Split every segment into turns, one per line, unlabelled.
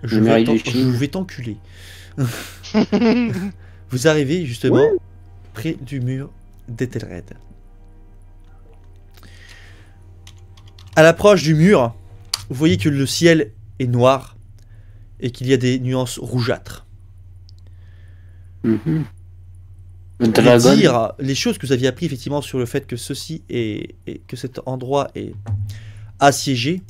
Je vais t'enculer. Vous arrivez justement près du mur d'Ethelred. À l'approche du mur, vous voyez que le ciel est noir et qu'il y a des nuances rougeâtres. Dire les choses que vous aviez appris effectivement sur le fait que ceci est que cet endroit est assiégé.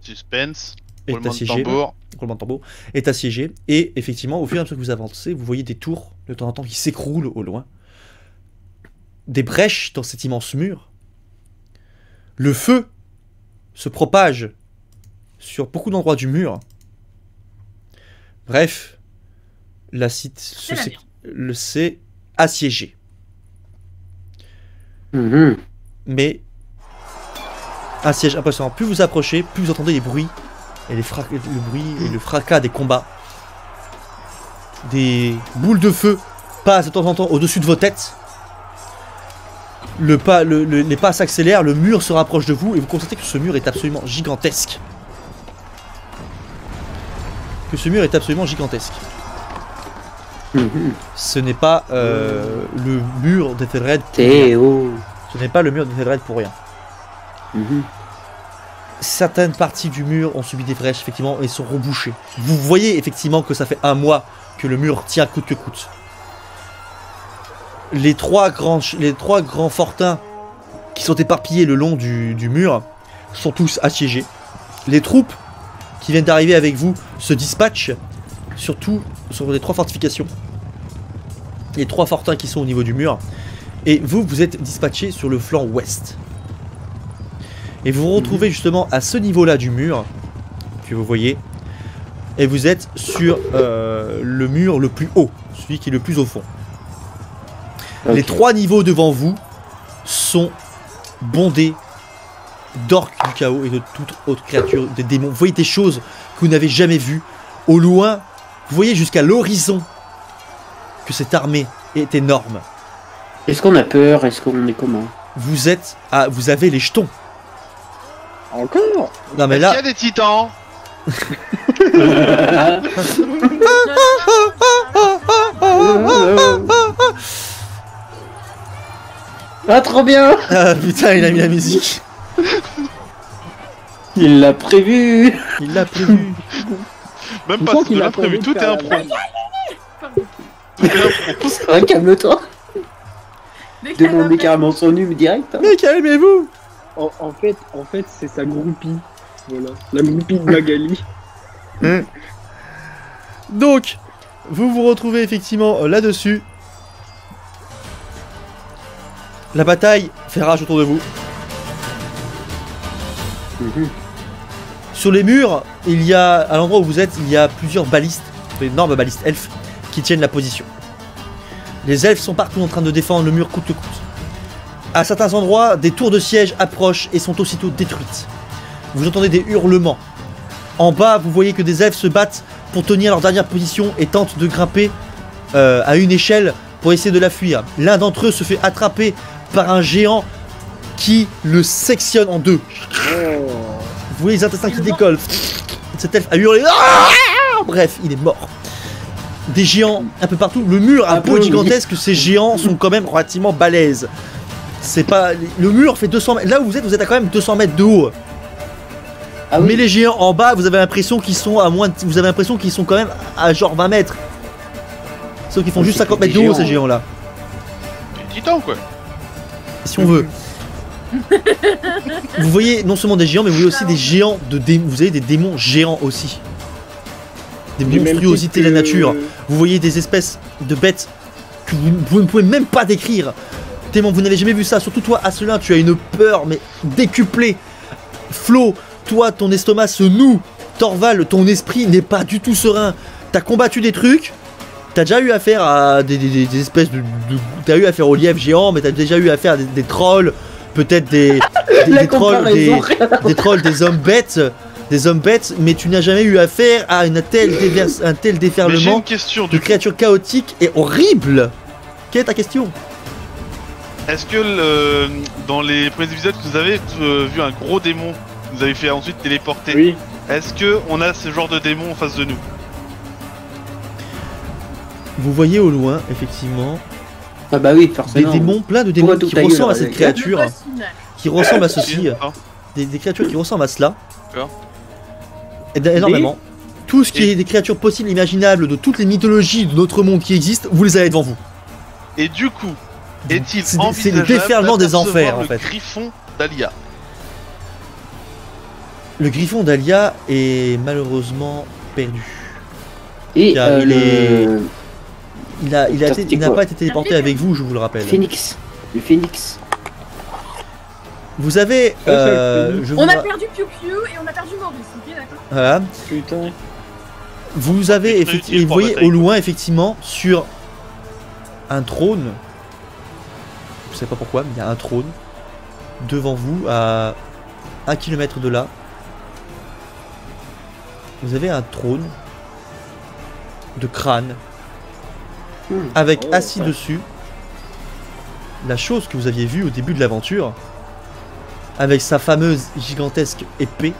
Suspense.
Roulement de tambour est assiégé et effectivement au fur et à mesure que vous avancez, vous voyez des tours de temps en temps qui s'écroulent au loin, des brèches dans cet immense mur. Le feu se propage sur beaucoup d'endroits du mur. Bref, la site c'est assiégé. Mais un siège impressionnant. Plus vous approchez, plus vous entendez les bruits et le bruit et le fracas des combats. Des boules de feu passent de temps en temps au-dessus de vos têtes. Les pas s'accélèrent, le mur se rapproche de vous et vous constatez que ce mur est absolument gigantesque. Ce n'est pas le mur d'Ethelred pour rien. Ce n'est pas le mur d'Ethelred pour rien. Certaines parties du mur ont subi des brèches, effectivement, et sont rebouchées. Vous voyez effectivement que ça fait un mois que le mur tient coûte que coûte. Les trois grands fortins qui sont éparpillés le long du mur sont tous assiégés. Les troupes qui viennent d'arriver avec vous se dispatchent, surtout sur les 3 fortifications. Les 3 fortins qui sont au niveau du mur. Et vous êtes dispatchés sur le flanc ouest. Et vous vous retrouvez justement à ce niveau-là du mur, que vous voyez, et vous êtes sur le mur le plus haut, celui qui est le plus au fond. Les 3 niveaux devant vous sont bondés d'orques du chaos et de toute autre créature, des démons. Vous voyez des choses que vous n'avez jamais vues. Au loin, vous voyez jusqu'à l'horizon que cette armée est énorme.
Est-ce qu'on a peur? Est-ce qu'on est comment?
Vous avez les jetons.
Encore?
Non mais là...
Il y a des titans.
Ah, trop bien!
Ah putain, il a mis la musique.
Il l'a prévu.
Même pas, il l'a prévu, tout est un pro.
Calme-toi. Demandez carrément son nume direct. Hein.
Mais calmez-vous.
En fait, c'est sa groupie. Voilà, la groupie de Magali.
Donc, vous vous retrouvez effectivement là-dessus. La bataille fait rage autour de vous. Sur les murs, il y a, à l'endroit où vous êtes, il y a plusieurs balistes, d'énormes balistes elfes, qui tiennent la position. Les elfes sont partout en train de défendre le mur coûte que coûte. À certains endroits, des tours de siège approchent et sont aussitôt détruites. Vous entendez des hurlements. En bas, vous voyez que des elfes se battent pour tenir leur dernière position et tentent de grimper à une échelle pour essayer de la fuir. L'un d'entre eux se fait attraper par un géant qui le sectionne en deux. Vous voyez les intestins qui décollent. Cet elfe a hurlé. Bref, il est mort. Des géants un peu partout. Le mur a beau gigantesque, ces géants sont quand même relativement balèzes. C'est pas... Le mur fait 200 mètres. Là où vous êtes à quand même 200 mètres de haut. Ah oui. Mais les géants en bas, vous avez l'impression qu'ils sont à moins de... Vous avez l'impression qu'ils sont quand même à genre 20 mètres. Sauf qu'ils font juste 50 mètres de haut, ces géants là.
Des titans quoi.
Si on veut. Vous voyez non seulement des géants, mais vous voyez aussi des géants de vous avez des démons géants aussi. Des monstruosités de la nature. Vous voyez des espèces de bêtes que vous ne pouvez même pas décrire. Tellement vous n'avez jamais vu ça. Surtout toi, Asselin, tu as une peur mais décuplée. Flo, toi, ton estomac se noue. Torval, ton esprit n'est pas du tout serein. T'as combattu des trucs. T'as déjà eu affaire à des espèces de... T'as eu affaire aux lièvres géants, mais t'as déjà eu affaire à des trolls. Peut-être des trolls, des hommes bêtes. Des hommes bêtes, mais tu n'as jamais eu affaire à un tel déferlement
une question,
de créatures chaotiques et horribles. Quelle est ta question?
Est-ce que dans les premiers épisodes que vous avez vu un gros démon, vous avez fait ensuite téléporter.
Oui.
Est-ce que on a ce genre de démon en face de nous?
Vous voyez au loin, effectivement,
Ah bah oui,
des
forcément.
démons, plein de démons
Pourquoi
qui
tout ta gueule,
ressemblent à cette
avec-
créature,
Le boss final.
qui ressemblent à ceci,
Ah,
des créatures qui ressemblent à cela.
D'accord.
Énormément. Tout ce qui est des créatures possibles, imaginables, de toutes les mythologies de notre monde qui existent, vous les avez devant vous.
Et du coup, est-il
C'est le
envisageable
déferlement des
d'apercevoir
enfers, en
le
fait.
griffon d'Alia?
Le griffon d'Alia est malheureusement perdu.
Et
Car il
le...
Il n'a
quoi
pas été téléporté avec vous, je vous le rappelle.
Phoenix. Le Phoenix.
Vous avez... je vous
On a
ra-
perdu Piu Piu et on a perdu Maurice, ok, d'accord?
Voilà.
Putain.
Vous avez
C'est
effectivement,
utile
vous
pour la
voyez
bataille.
au loin effectivement sur un trône. Je sais pas pourquoi, mais il y a un trône devant vous à 1 kilomètre de là. Vous avez un trône de crâne avec
Oh,
assis
ouais.
dessus la chose que vous aviez vue au début de l'aventure, avec sa fameuse gigantesque épée.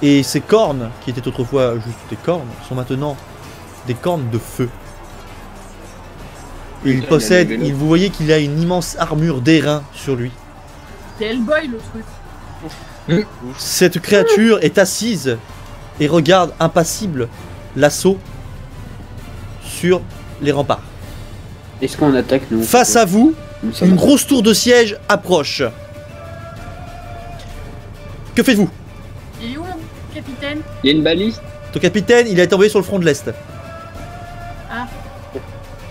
Et ses cornes, qui étaient autrefois juste des cornes, sont maintenant des cornes de feu. Et il
Putain,
possède,
il a levé
vous voyez qu'il a une immense armure d'airain sur lui.
C'est Hellboy le truc.
Cette créature est assise et regarde impassible l'assaut sur les remparts.
Est-ce qu'on attaque nous?
Face à vous,
Nous sommes-
une grosse tour de siège approche. Que faites-vous?
Il est où mon capitaine?
Il y a une baliste.
Ton capitaine, il a été envoyé sur le front de l'Est.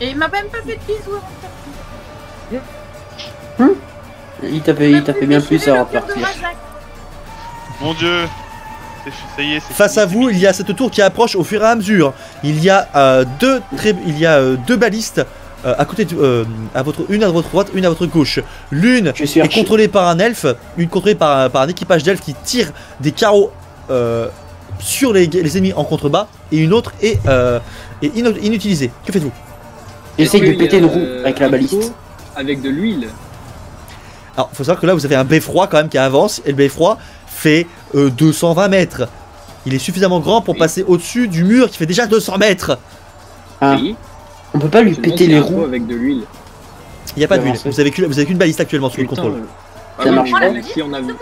Et il m'a même pas fait de bisous avant de partir.
Il t'a fait bien plus à repartir.
Mon dieu. Ça y est, c'est
Face
fini,
à vous, il y a cette tour qui approche au fur et à mesure. Il y a deux balistes à côté une à votre droite, une à votre gauche. L'une
Je suis
est
archer.
contrôlée par un elfe, une contrôlée par un équipage d'elfes qui tire des carreaux sur les ennemis en contrebas, et une autre est inutilisée. Que faites-vous?
J'essaye de
Est-ce qu'il y
péter
a,
une roue avec la
un
baliste.
seau avec de l'huile.
Alors, faut savoir que là, vous avez un beffroi quand même qui avance, et le beffroi fait 220 mètres. Il est suffisamment grand pour
Oui.
passer au-dessus du mur qui fait déjà 200 mètres.
Ah,
Oui.
on peut pas lui
Je me demande
péter
s'il y a
les
un seau
roues.
avec de l'huile.
Il n'y a pas
Bien
d'huile.
avancé.
Vous avez qu'une baliste actuellement sous le
Putain,
contrôle.
Ah
Ça
oui,
marche
mais
pas.
bon, si on avait...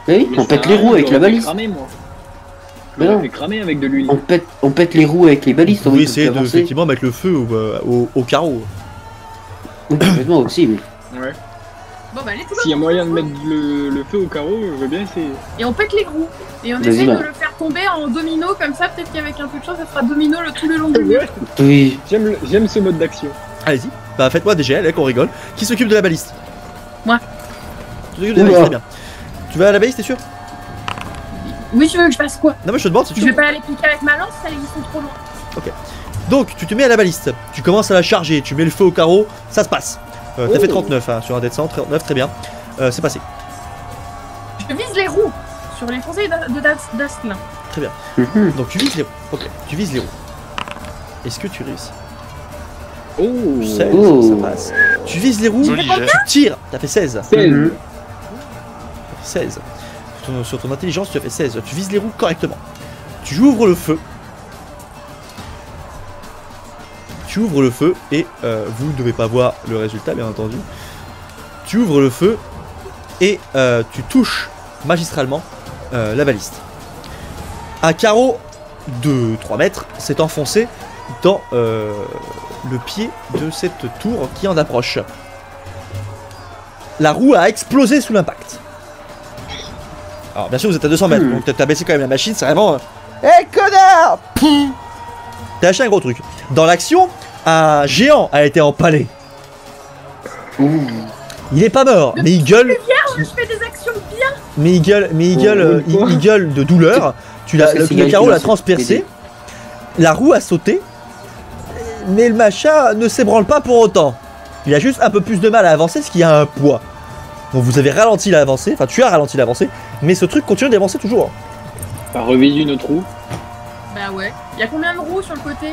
Oui, on pète les roues avec la baliste.
Cramé, moi.
Mais
Je
non.
l'aurais fait cramer avec de l'huile.
On pète les roues avec les balistes.
Vous
on
pouvez
peut
essayer de
avancer.
effectivement mettre le feu au carreau.
Oui, complètement aussi, mais...
Ouais.
Bon bah allez tout
S'il y a moyen de mettre le feu au carreau, je veux bien essayer.
Et on pète les roues. Et on
Vas-y,
essaye
bah.
de le faire tomber en domino comme ça, peut-être qu'avec un peu de chance, ça fera domino tout le long du mur.
Ouais.
Oui.
J'aime ce mode d'action.
Allez-y. Bah faites-moi des GL, qu'on rigole. Qui s'occupe de la baliste?
Moi.
Tu t'occupes de la baliste, très bien. Tu vas à la baliste, t'es sûr?
Oui, tu veux que je fasse quoi?
Non, mais je te demande si tu
Je vais pas aller piquer avec ma lance, ça ils sont trop loin.
Donc, tu te mets à la baliste. Tu commences à la charger. Tu mets le feu au carreau. Ça se passe. T'as fait
Oh.
39 hein, sur un dé de 100. 39, très bien. C'est passé.
Je vise les roues sur les conseils d'Asselin.
Mhm.
Donc, tu vises les roues. Ok. Tu vises les roues. Est-ce que tu réussis?
Oh
16,
Oh.
ça passe. Tu vises les roues.
Joli jet.
Tu tires. T'as fait 16.
16.
Mhm.
16. Sur ton intelligence, tu as fait 16. Tu vises les roues correctement. Tu ouvres le feu. Tu ouvres le feu et vous ne devez pas voir le résultat, bien entendu. Tu ouvres le feu et tu touches magistralement la baliste. Un carreau de 3 mètres s'est enfoncé dans le pied de cette tour qui en approche. La roue a explosé sous l'impact. Alors bien sûr vous êtes à 200 mètres, donc t'as baissé quand même la machine, c'est vraiment... Hé connard! Pouf. T'as lâché un gros truc. Dans l'action, un géant a été empalé.
Ouh.
Il est pas mort, mais il gueule,
Je fais des actions bien.
il gueule de douleur.
Parce que
Le
c'est
carreau
Gaël
l'a
qui va
transpercé.
s'aider.
La roue a sauté, mais le machin ne s'ébranle pas pour autant. Il a juste un peu plus de mal à avancer, parce qu'il y a un poids. Donc vous avez ralenti l'avancée, enfin tu as ralenti l'avancée, mais ce truc continue d'avancer toujours.
T'as revisé une autre roue.
Bah ouais. Y a combien de roues sur le côté?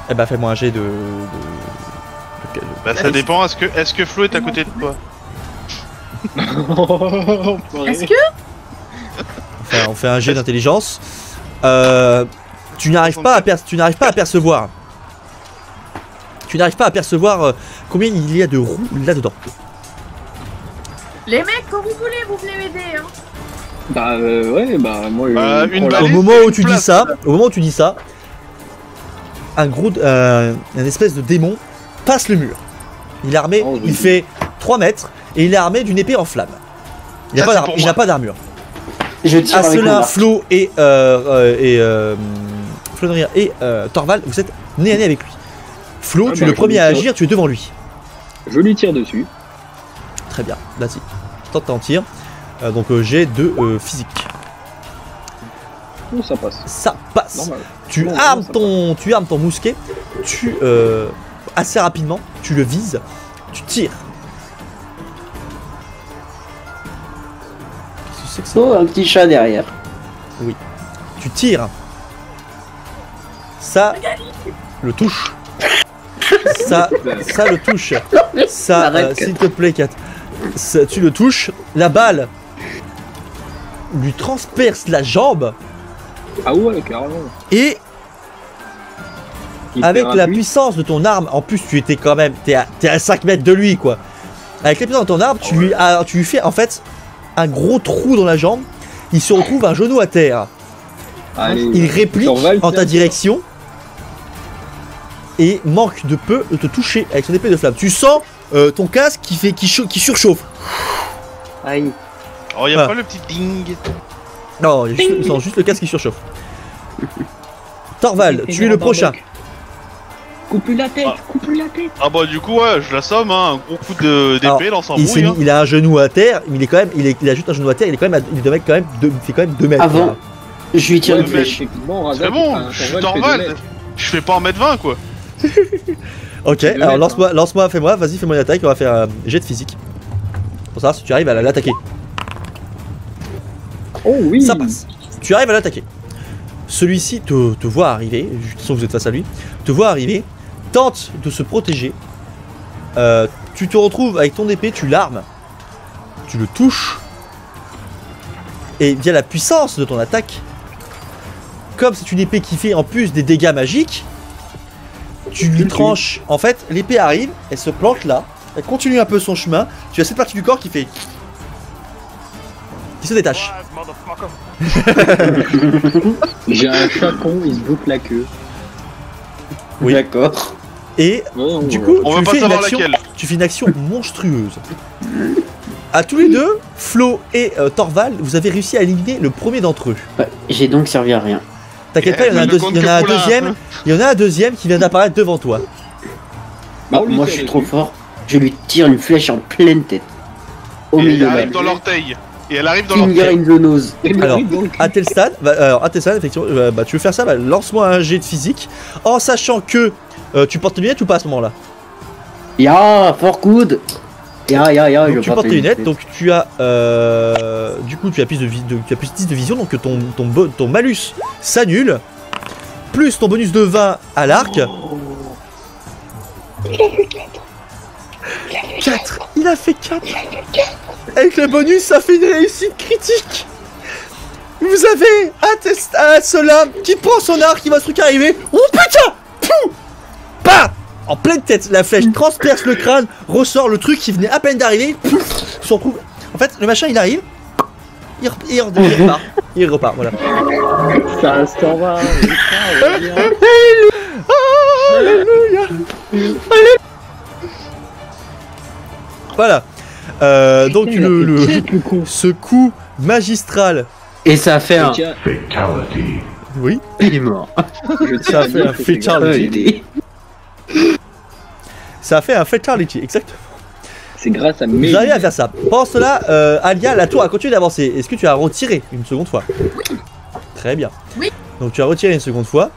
Eh ben fais-moi un jet
Bah ça dépend, est-ce que Flo est à côté de toi?
Est-ce que
On fait un jet d'intelligence. Tu n'arrives pas à percevoir. Tu n'arrives pas à percevoir combien il y a de roues là-dedans.
les mecs, quand vous voulez, vous venez m'aider, hein.
Bah ouais, bah moi...
une
oh là.
balle.
Au
Allez,
moment
c'est
où
une
tu dis
place.
ça, un espèce de démon passe le mur. Il est armé,
Oh,
il fait 3 mètres et il est armé d'une épée en flamme. Il
Ça, c'est pour
n'a
moi.
pas d'armure.
Je tire
À
avec mon
cela,
arc.
Flo et Flonrir et Thorvald, vous êtes nez à nez avec lui. Flo,
Ah
tu
bah,
es le
je
premier
lui
à
tire.
agir, tu es devant lui.
Je lui tire dessus.
Très bien, vas-y. Tente t'en tire. Donc j'ai 2 physique.
Oh, ça passe.
Ça passe.
Normal.
Tu
Non,
armes
non, ça
ton mousquet, assez rapidement, tu le vises, tu tires. Qu'est-ce que c'est que ça?
Oh, un petit chat derrière.
Tu tires. Ça le touche. Ça le touche. Ça,
Arrête, Kat.
s'il te plaît, Kat. Ça, tu le touches. La balle lui transperce la jambe
Ah ouais, carrément.
et
Il
avec
fait
la
rapide.
puissance de ton arme, en plus tu étais quand même, t'es à 5 mètres de lui quoi. Avec la puissance de ton arme, tu lui fais en fait un gros trou dans la jambe. Il se retrouve un genou à terre.
Allez,
Il réplique
Thorvald,
en ta
tiens.
direction et manque de peu de te toucher avec son épée de flamme. Tu sens ton casque qui surchauffe.
Aïe.
Oh, y'a
Ah.
pas le petit ding.
Non, il y a juste, non, juste le casque qui surchauffe. Thorvald, tu es le prochain.
Coupe-lui la tête,
Ah.
coupe-lui la tête.
Ah bah du coup ouais, je l'assomme, hein, un gros coup
Alors,
d'épée, lance un
Il, s'est
brouille.
mis- il a un genou à terre, mais il a juste un genou à terre, il fait quand même 2 mètres.
Avant.
quoi.
Je lui tire
Ouais,
une
mais-
flèche.
Effectivement,
C'est
Razak,
bon,
enfin,
je suis
Thorvald fait 2
Thorvald.
mètres.
Je fais pas 1m20 quoi.
Ok,
C'est deux
alors
mètres,
lance-moi, fais-moi une attaque, on va faire un jet de physique. Pour savoir si tu arrives à l'attaquer.
Oh oui.
Ça passe. Tu arrives à l'attaquer. Celui-ci te voit arriver, de toute façon vous êtes face à lui, te voit arriver, tente de se protéger. Tu te retrouves avec ton épée, tu l'armes, tu le touches, et via la puissance de ton attaque, comme c'est une épée qui fait en plus des dégâts magiques, tu lui tranches. En fait, l'épée arrive, elle se plante là, elle continue un peu son chemin, tu as cette partie du corps qui fait. Qui se détache.
J'ai un chacon, il se boucle la queue.
Oui.
D'accord.
Et
Ouais, non,
du
ouais.
coup,
On veut pas savoir laquelle.
tu fais une action monstrueuse. À tous les deux, Flo et Thorvald, vous avez réussi à éliminer le premier d'entre eux.
Ouais, j'ai donc servi à rien.
T'inquiète pas, il y en a un,
Ne compte
il y en a un
que pour la-
deuxième. Il y en a un deuxième qui vient d'apparaître devant toi.
Bah, on lui
Moi,
tire
je suis
dessus.
trop fort. Je lui tire une flèche en pleine tête. Au
Et elle
milieu
arrive
de
dans l'orteil. Et elle arrive dans
Finger
l'orteil.
in the nose.
Et lui,
Alors,
dans le cul.
À tel stade, effectivement, tu veux faire ça, lance-moi un jet de physique, en sachant que tu portes tes lunettes ou pas à ce moment-là.
Ya, fort coude. Ya,
Donc
je
tu portes tes lunettes, donc tu as du coup tu as plus tu as plus 10 de vision, donc ton malus s'annule, plus ton bonus de 20 à l'arc. 4. Il a fait 4. Avec le bonus, ça fait une réussite critique. Vous avez à cela qui prend son arc, il va ce truc arriver. Oh putain! Pouf! Bah! En pleine tête, la flèche transperce le crâne, ressort le truc qui venait à peine d'arriver. Pouf! Se retrouve. En fait, le machin il arrive. Il repart. Il repart, voilà.
Ça se t'en va.
Alléluia! Voilà. Donc ce coup magistral.
Et ça a fait un.
Tiens,
Oui.
Il est mort.
je
Ça
tiens
a
à
fait
dire
un
que c'est grâce-
fatality. Ça a fait un fatality, exactement.
C'est grâce à
Vous
mes.
arrivez à faire ça. Pendant cela, Alia, la tour a continué d'avancer. Est-ce que tu as retiré une seconde fois? Très bien.
Oui.
Donc tu as retiré une seconde fois.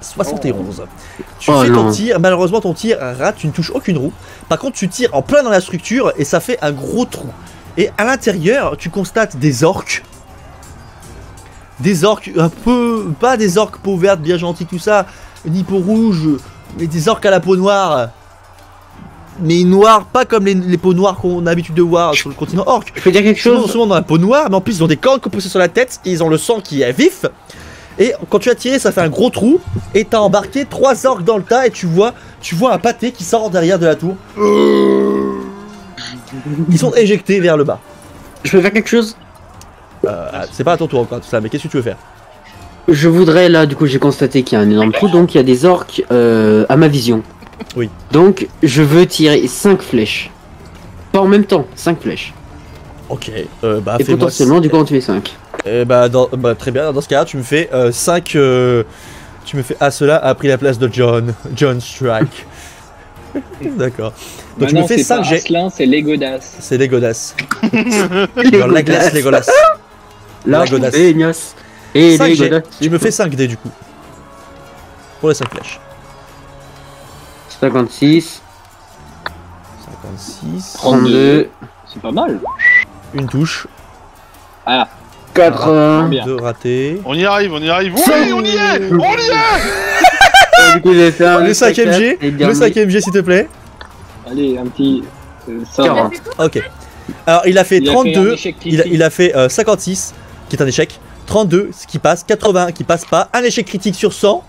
71. Tu
Oh
fais ton
non.
tir, malheureusement ton tir rate, tu ne touches aucune roue. Par contre tu tires en plein dans la structure et ça fait un gros trou. Et à l'intérieur, tu constates des orques. Des orques un peu... Pas des orques peau verte bien gentilles tout ça, ni peau rouge, Mais des orques à la peau noire. Mais noirs, pas comme les peaux noires qu'on a l'habitude de voir sur le continent orc.
Je peux dire quelque
Souvent,
chose?
souvent dans la peau noire, mais en plus ils ont des cornes poussées sur la tête, et ils ont le sang qui est vif. Et quand tu as tiré, ça fait un gros trou, et t'as embarqué 3 orques dans le tas, et tu vois un pâté qui sort derrière de la tour. Ils sont éjectés vers le bas.
Je peux faire quelque chose?
C'est pas à ton tour encore tout ça, mais qu'est-ce que tu veux faire?
Je voudrais, là, du coup, j'ai constaté qu'il y a un énorme trou, donc il y a des orques à ma vision.
Oui.
Donc, je veux tirer 5 flèches. Pas en même temps, 5 flèches.
Ok,
Et
fais-moi...
potentiellement, du coup, en tuer 5.
Très bien, dans ce cas-là, tu me fais 5... tu me fais... Ah, cela a pris la place de John Strike. D'accord. Donc tu me fais 5 jets.
Asselin, c'est Legodas.
C'est Legolas. Dans la glace, Legolas.
Là,
Legolas.
Legolas. Et
5 jets.
Legolas.
Tu me fais 5 dés du coup. Pour les 5 flèches.
56,
56.
32,
C'est pas mal.
Une touche.
Ah,
80.
bien.
2 ratés.
On y arrive, on y arrive. Oui, on y est. On y est.
Du coup, j'ai fait un
Le 5ème jet.
et
Le
dernier.
5ème jet s'il te plaît.
Allez, un petit. Ça
Il a
va.
fait quoi?
Ok. Alors il a fait
Il a fait
32.
un échec critique.
Il a fait 56, qui est un échec. 32, ce qui passe. 80, qui passe pas. Un échec critique sur 100.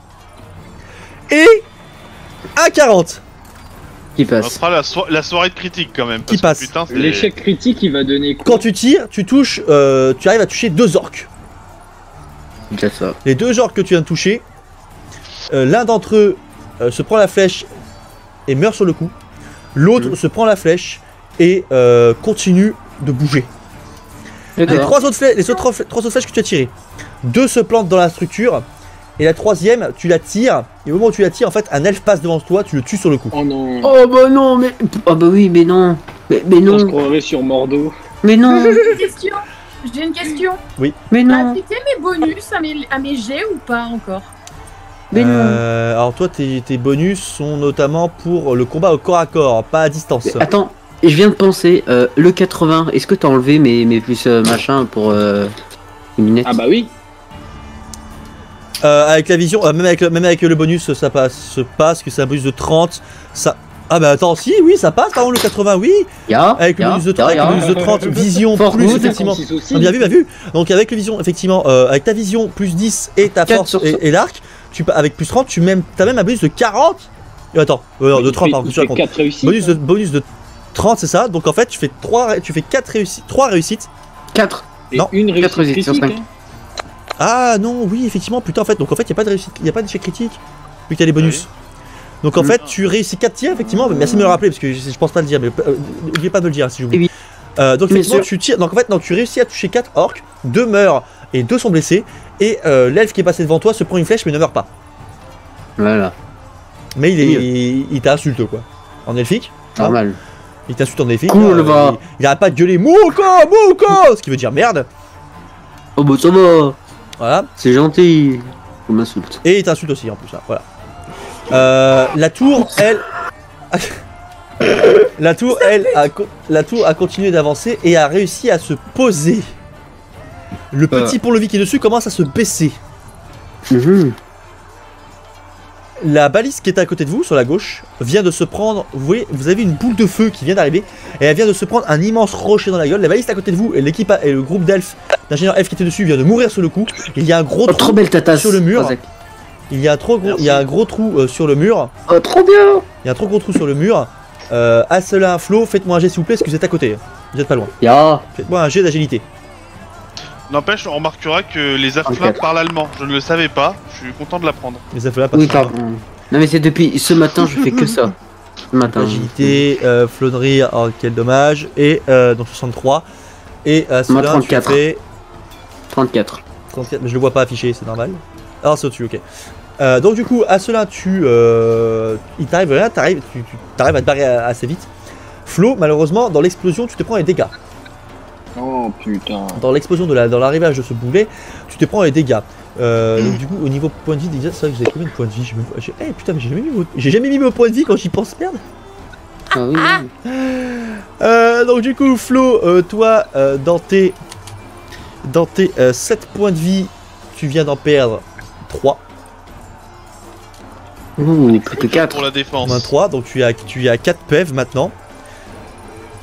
Et un 40.
Qui
Ça
passe.
sera la soirée de critique quand même.
Qui
parce que,
passe.
putain, c'est-
L'échec critique, il va donner quoi?
Quand tu tires, tu touches, tu arrives à toucher 2 orques.
Déjà ça.
Les 2 orques que tu viens de toucher, l'un d'entre eux se prend la flèche et meurt sur le coup. L'autre se prend la flèche et continue de bouger. Les
D'accord.
3 autres flèches que tu as tirées, 2 se plantent dans la structure et la 3ème, tu la tires. Et au moment où tu la tires, en fait, un elfe passe devant toi, tu le tues sur le coup.
Oh non.
Oh bah non, mais. Oh bah oui, mais non. Mais
On se
non.
croirait sur Mordo.
Mais non.
J'ai une question.
Mais
T'as
non.
appliqué mes bonus à mes jets ou pas encore?
Mais non.
Alors toi, tes bonus sont notamment pour le combat au corps à corps, pas à distance.
Mais attends, je viens de penser, le 80, est-ce que t'as enlevé mes plus machin pour les lunettes?
Ah bah oui.
Avec la vision, même avec le bonus, ça passe, que c'est un bonus de 30, ça... Ah bah attends, si, oui, ça passe, par contre, le 80, oui. Avec le bonus de 30, vision
Fort
plus,
good.
effectivement.
56 aussi.
Ah, bien vu. Donc avec le vision, effectivement, avec ta vision plus 10 et ta
4
force
sur
et l'arc, avec plus 30, t'as même un bonus de 40. Attends, non, de 30 par contre, tu racontes.
4 réussites.
Bonus de 30, c'est ça. Donc en fait, tu fais 3 réussites.
4.
Et
non,
une
4
réussite
réussites sur
critique.
5.
Ah non, oui, effectivement, putain, en fait, donc en fait, il n'y a pas de réussite, il n'y a pas d'échec critique, vu que t'as les bonus. Donc en fait, tu réussis 4 tirs, effectivement, merci de me le rappeler, parce que je pense pas le dire, mais n'oubliez pas de me le dire si j'oublie.
Oui.
Donc
Bien
effectivement,
sûr.
tu tires, donc en fait, non, tu réussis à toucher 4 orques, 2 meurent et 2 sont blessés, et l'elfe qui est passé devant toi se prend une flèche mais ne meurt pas.
Voilà,
Mais il t'insulte quoi, en elfique.
normal.
Il t'insulte en elfique.
Cool, va.
Il arrête pas de gueuler Mouko, ce qui veut dire merde.
Oh bah ça va,
Voilà.
c'est gentil. On m'insulte.
Et il t'insulte aussi en plus, hein, voilà. La tour, elle... la tour a continué d'avancer et a réussi à se poser. Le petit pont-levis qui est dessus commence à se baisser.
Mhm.
La balise qui est à côté de vous, sur la gauche, vient de se prendre... Vous voyez, vous avez une boule de feu qui vient d'arriver et elle vient de se prendre un immense rocher dans la gueule. La balise à côté de vous et l'équipe et le groupe d'elfes, d'ingénieurs elfes qui était dessus vient de mourir sur le coup. Il y a un gros
Oh, trop
trou
belle ta tasse.
sur le mur.
Razak.
Il y a un gros trou sur le mur.
Oh, trop bien.
Il y a un trop gros trou sur le mur. Asselin, Flo, faites-moi un jet s'il vous plaît, parce que vous êtes à côté. Vous êtes pas loin.
Ya.
Faites-moi un jet d'agilité.
N'empêche, on remarquera que les Afflins
34.
parlent allemand. Je ne le savais pas. Je suis content de l'apprendre.
Les Asselins, pas
Oui,
de
pardon. Non mais c'est depuis ce matin, je fais que ça. Ce matin.
agilité, Flonnery, oh quel dommage. Et donc 63. Et Asselin, tu
34.
fais
34.
34, mais je le vois pas affiché, c'est normal. Ah, c'est au-dessus, ok. Donc du coup, Asselin, il t'arrive rien, tu t'arrives à te barrer assez vite. Flo, malheureusement, dans l'explosion, tu te prends les dégâts.
Oh putain.
Dans l'explosion dans l'arrivage de ce boulet, tu te prends les dégâts. Donc du coup, au niveau point de vie, déjà, c'est vrai que vous avez combien de points de vie? Eh putain, mais j'ai jamais mis mon point de vie quand j'y pense, merde.
Ah oui.
Donc du coup, Flo, toi, dans tes 7 points de vie, tu viens d'en perdre 3.
Ouh, plus que 4.
Pour la défense.
Moins 3, donc tu as 4 PV maintenant.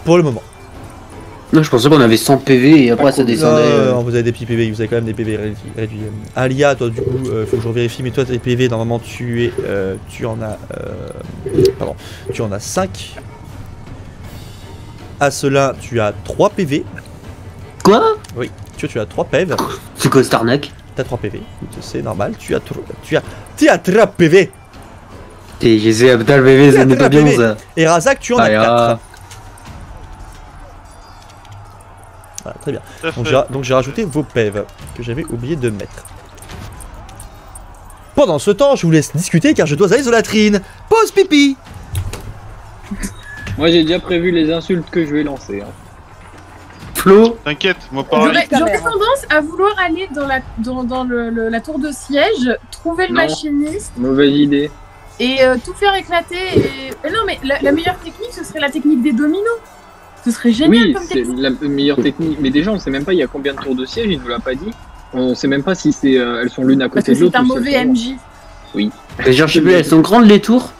Pour le moment.
Non, je pensais qu'on avait 100 PV et après ça descendait.
Non, vous avez des petits PV, vous avez quand même des PV réduits. Alia, toi du coup, faut que je revérifie, mais toi tes PV, normalement tu en as 5. À cela, tu as 3 PV.
Quoi?
Oui, tu as 3 PV.
C'est quoi cette arnaque?
T'as 3 PV, c'est normal, tu as 3 PV.
J'ai Abdal PV, ça n'est pas bien ça.
Et Razak, tu en as 4.
Ah,
Voilà, très bien.
Tout à fait.
Donc j'ai rajouté vos PV que j'avais oublié de mettre. Pendant ce temps, je vous laisse discuter car je dois aller sur la latrine. Pause pipi.
Moi j'ai déjà prévu les insultes que je vais lancer. Hein.
Flo?
T'inquiète, moi pareil.
J'aurais tendance à vouloir aller dans la tour de siège, trouver le
Non.
machiniste
Mauvaise idée.
et tout faire éclater. Non, mais la meilleure technique, ce serait la technique des dominos. Ce serait génial
Oui,
comme
c'est
technique.
la meilleure technique. Mais déjà, on sait même pas il y a combien de tours de siège, il nous l'a pas dit. On sait même pas si c'est elles sont l'une à
Parce
côté
que
de l'autre.
c'est un
ou si
mauvais
elles sont-
MJ.
Genre, je sais plus, elles sont grandes les tours?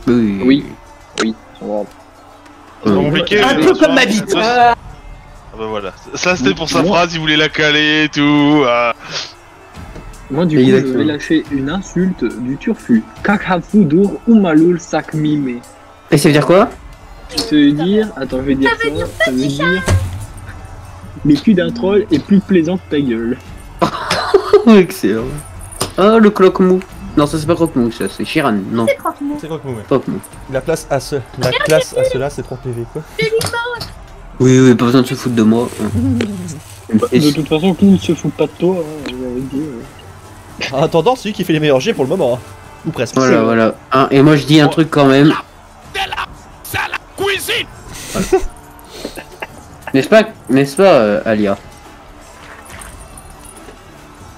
Oui.
Oui. Oui. elles sont grandes.
C'est compliqué.
Un
mais
peu
tu vois,
comme ma bite.
Ah bah voilà. Ça c'était pour sa
Moi-
phrase, il voulait la caler et tout. Ah.
Moi, du coup, je vais lâcher une insulte du turfu. Kakhafudur Umalul Sakmime.
Et ça veut dire quoi?
Ça veut dire. Attends, je vais dire ça. Ça veut dire. Le cul d'un troll est plus plaisant que ta gueule.
Excellent. Ah, le croque-mou. Non, ça c'est pas croque-mou, ça c'est Chiran. Non,
C'est croque-mou.
C'est quoi que vous mettez?
croque-mou.
La classe à cela, c'est 3 PV quoi.
Oui, pas besoin de se foutre de moi. Et
De
si-
toute façon, tout ne se fout pas de toi. Hein, j'avais dit.
En attendant, c'est lui qui fait les meilleurs jets pour le moment. Hein. Ou presque.
Voilà. Hein, et moi je dis un truc quand même. N'est-ce pas, Alia?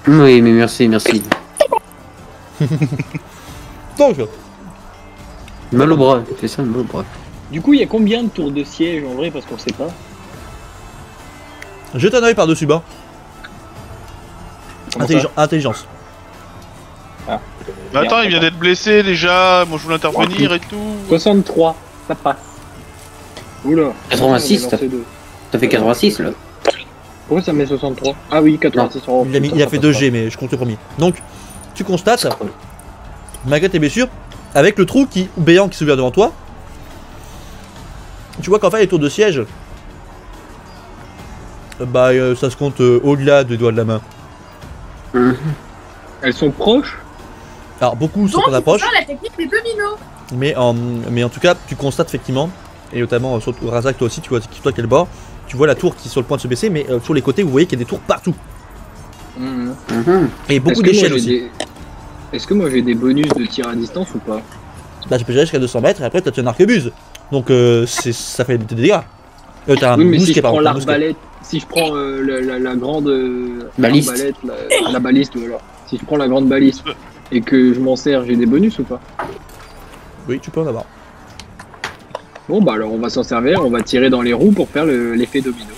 Oui, mais merci.
Donc,
Mal au bras, c'est ça, mal au bras.
Du coup, il y a combien de tours de siège en vrai parce qu'on sait pas.
jette un oeil par-dessus bas.
Comment ça
Intelligence.
Mais attends, il vient d'être blessé déjà. Moi je voulais intervenir et tout.
63, ça passe. Oula.
86,
j'en ai lancé deux.
Ça fait 86 là.
Pourquoi ça met 63? Ah oui, 86. Oh,
Il a,
putain,
il a
ça
fait
passe
2
pas.
G, mais je compte le premier. Donc, tu constates, malgré tes blessures, avec le trou béant qui s'ouvre devant toi, tu vois qu'en fait, les tours de siège, ça se compte au-delà des doigts de la main.
Elles sont proches.
Alors, beaucoup sont
Donc,
en
il faut
approche,
faire la technique des dominos.
mais en tout cas, tu constates effectivement, et notamment surtout Razak, toi aussi, tu vois quel bord, tu vois la tour qui est sur le point de se baisser, mais sur les côtés, vous voyez qu'il y a des tours partout.
Mhm.
Et beaucoup
Est-ce que moi,
d'échelles
j'ai
aussi.
Est-ce que moi j'ai des bonus de tir à distance ou pas?
Là, tu peux gérer jusqu'à 200 mètres, et après, tu as un arquebuse. Donc, ça fait des dégâts. T'as un
Oui, mais
mousquet,
si je
pardon,
prends
t'as un mousquet.
l'arbalète, si je prends la grande
Baliste.
arbalète, la baliste, voilà. Si je prends la grande baliste et que je m'en sers, j'ai des bonus ou pas?
Oui, tu peux en avoir.
Bon bah alors on va s'en servir, on va tirer dans les roues pour faire l'effet domino.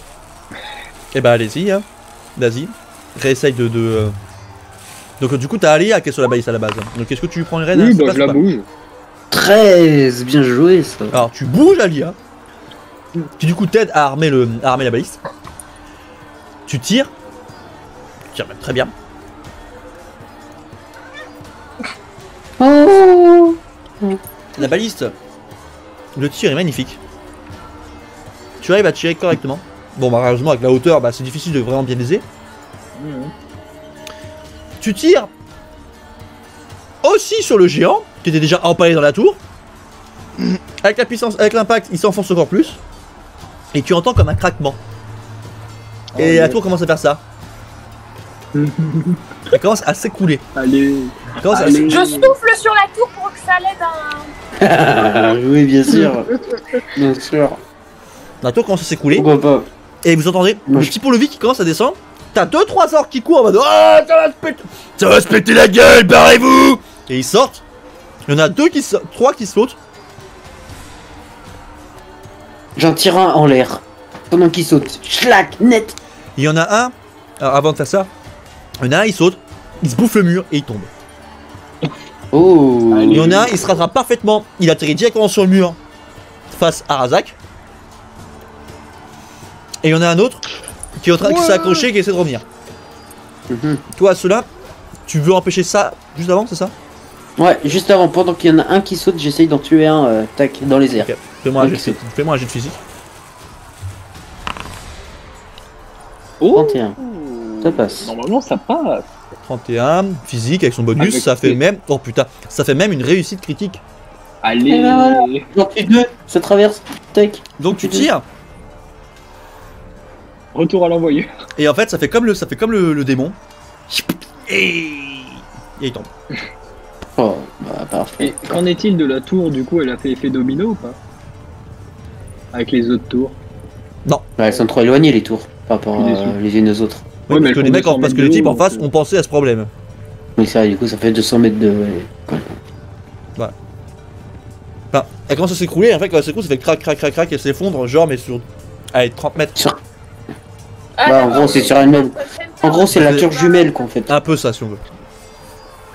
Eh bah, allez-y, hein. Vas-y. Réessaye de. Donc, du coup, t'as Alia qui est sur la balise à la base. Donc, est-ce que tu lui prends une reine
Oui,
hein,
bah
ça
je la
passe ou
bouge.
13, bien joué ça.
pas Alors, tu bouges Alia, qui du coup t'aide à armer la baliste. Tu tires. Tu tires même très bien.
Oh.
La baliste, le tir est magnifique. Tu arrives à tirer correctement. Bon, bah, malheureusement, avec la hauteur, c'est difficile de vraiment bien viser. Tu tires aussi sur le géant, qui était déjà empalé dans la tour. Avec la puissance, avec l'impact, il s'enfonce encore plus. Et tu entends comme un craquement. Et la tour commence à faire ça. Elle commence à s'écrouler.
Allez.
Elle commence à
Allez.
Je souffle sur la tour pour que ça l'aide à...
Oui, bien sûr. Bien sûr.
La tour commence à s'écrouler.
Pourquoi pas?
Et vous entendez
Moi,
le
je-
petit pont-levis qui commence à descendre. T'as 2-3 orques qui courent en mode oh, ça va se péter la gueule, barrez-vous. Et ils sortent. Il y en a 3 qui sautent.
J'en tire un en l'air. Pendant qu'il saute. Schlack, net.
Il y en a un. Alors avant de faire ça, il y en a un, il saute, il se bouffe le mur et il tombe.
Oh.
Il y en a un, il se rattrape parfaitement. Il atterrit directement sur le mur face à Razak. Et il y en a un autre qui est en train de s'accrocher et qui essaie de revenir. Toi, ceux-là, tu veux empêcher ça juste avant, c'est ça?
Ouais, juste avant, pendant qu'il y en a un qui saute, j'essaye d'en tuer un, tac, dans les airs.
Ok, fais-moi un jet de physique.
Oh
31. Ça passe.
Normalement, ça passe.
31, physique avec son bonus,
Avec
ça fait
tes-
même... Oh putain, ça fait même une réussite critique.
Allez.
Et ben voilà. J'en tue deux, ça traverse, tac.
Donc tu tires,
Retour à l'envoyeur.
et en fait ça fait comme le démon. Et il tombe.
Oh, bah parfait.
Et qu'en est-il de la tour, du coup, elle a fait effet domino ou pas? Avec les autres tours.
Bah, elles sont trop éloignées les tours, par rapport
Je suis déçu.
les unes aux autres.
Oui,
Ouais, mais
parce que
elles
les
font
mecs,
200
parce que
mètres
les types
de
en
haut,
face
donc,
ont pensé à ce problème.
Oui, ça, du coup, ça fait 200 mètres de...
Enfin, elle commence à s'écrouler, et en fait quand elle s'écroule, ça fait crac crac crac crac, elle s'effondre, genre mais sur... Allez, 30 mètres.
Ah,
Bah, en
d'accord.
gros, c'est sur elle-même. En gros, c'est la tour jumelle qu'on fait.
Un peu ça si on veut.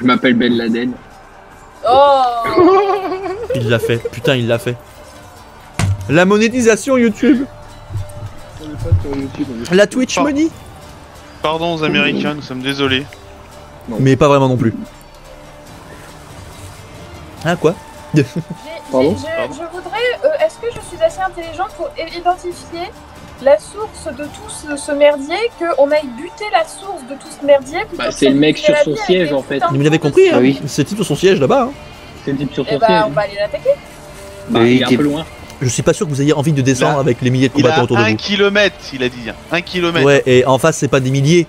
Je m'appelle Ben Laden.
Oh.
Il l'a fait, putain il l'a fait. La monétisation YouTube. La Twitch
Oh.
money.
Pardon aux Américains, nous sommes désolés.
Mais pas vraiment non plus. Hein quoi?
Pardon
Je voudrais. Est-ce que je suis assez intelligente pour identifier la source de tout ce merdier, qu'on aille buter la source de tout ce merdier plutôt
Bah,
que
c'est le mec
s'amuser
sur
la
son
vie avec
siège,
des
en fait.
putains de
Vous l'avez
tours
compris,
dessus.
hein?
oui.
C'est type sur son siège là-bas. Hein.
C'est le type sur
Eh
son
bah,
siège.
on va aller l'attaquer.
Bah,
Oui,
il est un
t'es-
peu loin.
Je suis pas sûr que vous ayez envie de descendre
Il a-
avec les milliers de
Il a
combattants autour de
1
vous.
kilomètre, il a dit. 1 kilomètre.
Ouais, et en face c'est pas des milliers,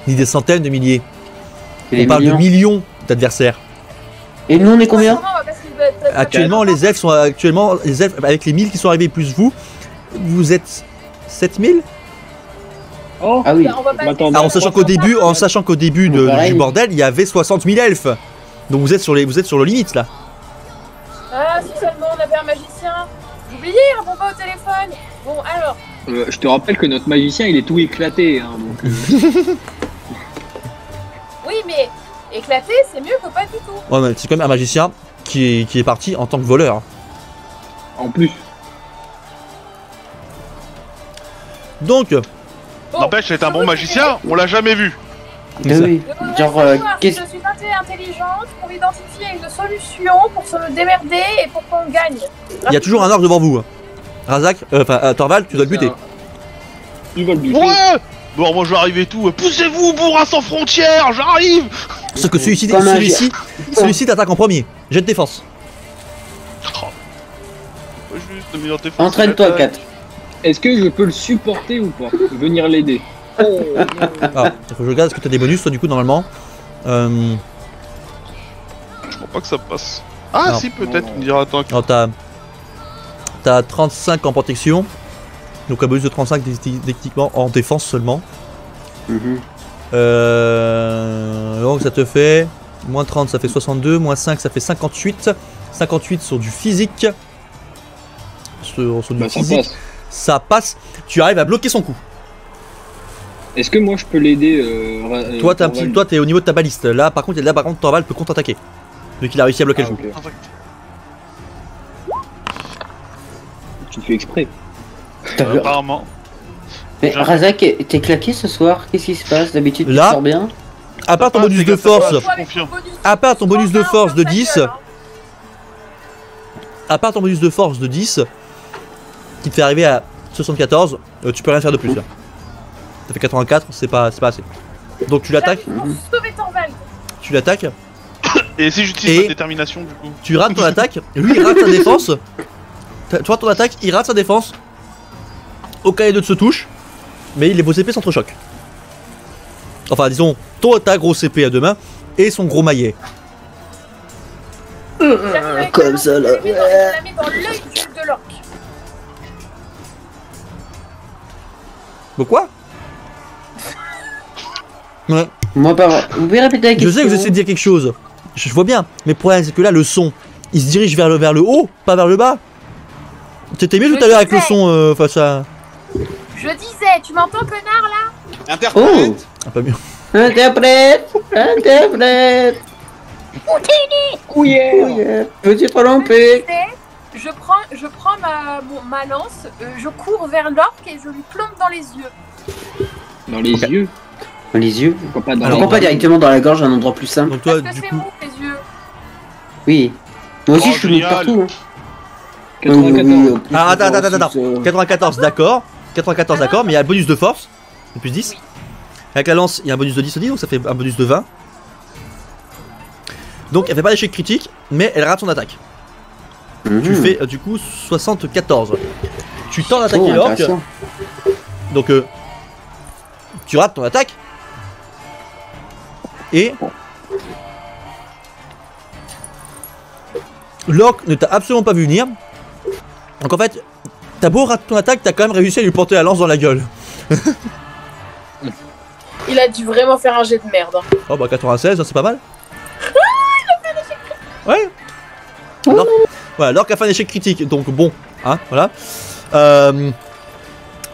ni des centaines de milliers.
C'est
On
des
parle de
millions.
millions d'adversaires.
Et nous, on est combien?
Actuellement, les elfes sont actuellement les elfes avec les 1000 qui sont arrivés plus vous êtes 7000.
Oh,
Ah oui.
On va pas
m'attendais.
Ah, en sachant qu'au début
Pareil.
du bordel, il y avait 60 000 elfes. Donc vous êtes sur le limite là.
Ah, si seulement on avait un magicien. J'oubliais, réponds pas au téléphone. Bon, alors.
je te rappelle que notre magicien, il est tout éclaté. Hein, donc,
Oui, mais éclater, c'est mieux que pas du tout.
Ouais, mais c'est quand même un magicien qui est parti en tant que voleur.
en plus.
Donc,
Bon,
N'empêche, c'est un
je
bon
vous
magicien, on l'a jamais vu.
Ah oui.
Je voudrais
Genre,
savoir si
qu'est-ce...
je suis assez intelligente pour identifier une solution pour se démerder et pour qu'on gagne.
il y a toujours un orc devant vous. Razak, Torvald, tu dois le buter.
Tu vas le buter.
Ouais. Bon, moi je vais arriver et tout. Poussez-vous, bourrin sans frontières, j'arrive.
Sauf que celui-ci
Comme un
t'attaque en premier. Jet de défense.
Juste de meilleure défense.
Entraîne-toi, 4.
Est-ce que je peux le supporter ou pas? Venir l'aider. Oh,
Ah, faut que je regarde, est-ce que t'as des bonus toi du coup normalement
Je crois pas que ça passe. Ah
Non.
si, peut-être,
Non.
tu me diras, attends.
Non, t'as 35 en protection. Donc un bonus de 35 techniquement en défense seulement. Donc ça te fait moins 30, ça fait 62, moins 5, ça fait 58. 58 sur du physique. Sur du
bah, ça
physique,
passe.
ça passe. Tu arrives à bloquer son coup.
Est-ce que moi je peux l'aider
Toi,
Torvald
toi, t'es au niveau de ta baliste. Là, par contre, Torvald peut contre-attaquer. Vu qu'il a réussi à bloquer
Ah,
le coup.
ok. Tu le fais exprès.
Apparemment.
Mais Razak, t'es claqué ce soir? Qu'est-ce qui se passe? D'habitude, tu
Là,
sors bien?
À part ton
Ah,
bonus
c'est
de
que ça
force,
passe. confirme.
à part ton bonus de force de 10,
hein.
à part ton bonus de force de 10, qui te fait arriver à 74, tu peux rien faire de plus là. Ça fait 84, c'est pas assez. Donc tu l'attaques,
Pour sauver Torvald.
Et si j'utilise
Et-
ma détermination, du coup.
tu rates ton attaque, lui il rate sa défense. Toi ton attaque, il rate sa défense. Aucun des deux ne se touche, mais vos épées s'entrechoquent. Enfin disons, ta grosse épée à deux mains et son gros maillet.
Comme ça, là.
Je la mets dans l'œil de l'orque.
Donc quoi? Ouais.
Moi, pas... Vous pouvez répéter la
Je
question?
sais que vous essayez de dire quelque chose. Je vois bien. Mais le problème, c'est que là, le son, il se dirige vers le haut, pas vers le bas. T'étais mieux
Je
tout à l'heure avec le
disais.
son face à.
Je disais, tu m'entends, connard, là?
Oh!
Ah, pas mieux.
Interprète! Interprète!
Couillère.
Petit trompé.
Je prends ma lance, je cours vers l'orque et je lui plombe dans les yeux.
Dans les yeux.
Dans les yeux.
Pourquoi pas dans
Pourquoi pas directement dans la gorge, un endroit plus simple.
Donc toi,
Parce que
du
c'est
coup,
mou les yeux.
Oui. Moi aussi,
Oh,
je suis
génial.
partout. Hein.
94.
Ah, attends. 94, d'accord. 94, d'accord, mais il y a un bonus de force, de plus 10.
Oui.
Avec la lance, il y a un bonus de 10 aussi, donc ça fait un bonus de 20. Donc elle fait pas d'échec critique, mais elle rate son attaque. Tu fais du coup 74. Tu tends d'attaquer l'orque, donc tu rates ton attaque. Et l'orque ne t'a absolument pas vu venir. Donc en fait, t'as beau rater ton attaque, t'as quand même réussi à lui porter la lance dans la gueule.
Il a dû vraiment faire un jet de merde. Hein.
Oh bah 96, c'est pas mal. Ouais. Alors, voilà, l'orque a fait un échec critique, donc bon, hein, voilà.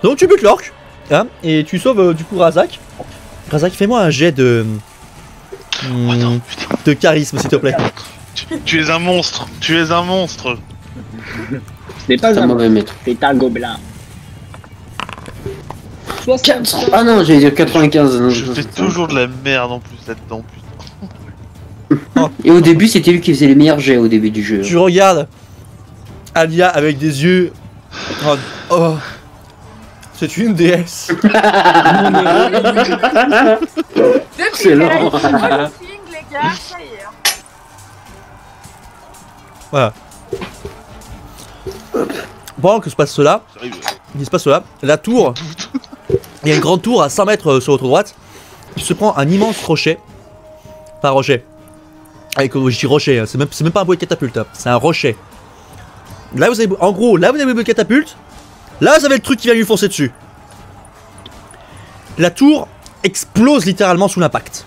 Donc tu butes l'orque, hein, et tu sauves du coup Razak. Razak, fais-moi un jet de de charisme, s'il te plaît.
Tu es un monstre. Tu es un monstre.
Ce n'est pas
C'est un
un
mauvais maître.
c'est un gobelin. 60.
Ah non, j'allais dire 95. Non,
Je fais toujours de la merde en plus là-dedans. Putain.
Et au début, c'était lui qui faisait les meilleurs jets au début du jeu.
Tu regardes Alia avec des yeux. Oh, oh. C'est une déesse.
Depuis
Excellent.
qu'elle a écrit le film, les gars, ça y est. Hein.
Voilà. Pendant que se passe cela, il se passe cela, la tour, il y a une grande tour à 100 mètres sur votre droite, qui se prend un immense rocher. Pas un rocher. Avec, je dis rocher, hein, c'est même pas un bouet de catapulte, hein, c'est un rocher. Là vous avez, en gros, là vous avez le bouet de catapulte, là vous avez le truc qui vient lui foncer dessus. La tour explose littéralement sous l'impact.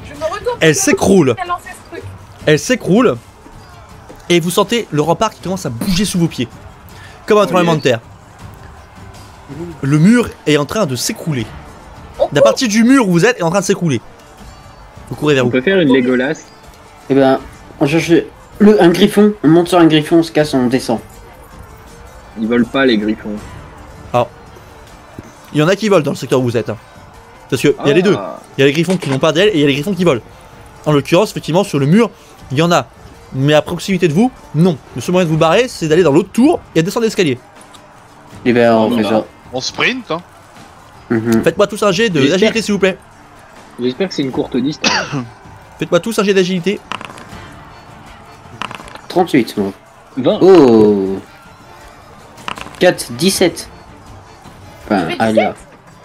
Je me retourne.
Elle s'écroule.
Elle a lancé ce truc.
Elle s'écroule. Et vous sentez le rempart qui commence à bouger sous vos pieds. Comme un tremblement de terre. Le mur est en train de s'écrouler. La partie du mur où vous êtes est en train de s'écrouler. Vous courez vers
On
où?
peut faire une Legolas.
Et ben, on cherche un griffon, on monte sur un griffon, on se casse, on descend.
Ils volent pas les griffons.
Il y en a qui volent dans le secteur où vous êtes. Hein. Parce que il y a les deux. Il y a les griffons qui n'ont pas d'aile et il y a les griffons qui volent. En l'occurrence, effectivement, sur le mur, il y en a. Mais à proximité de vous, non. Le seul moyen de vous barrer, c'est d'aller dans l'autre tour et de descendre l'escalier.
Et ben, on fait
bah.
ça.
On sprint, hein.
Faites-moi tous un jet
J'espère.
d'agilité, s'il vous plaît.
J'espère que c'est une courte distance.
Faites-moi tous un jet d'agilité.
38, moi.
20.
Oh 4, 17. Enfin,
Tu fais
Alia.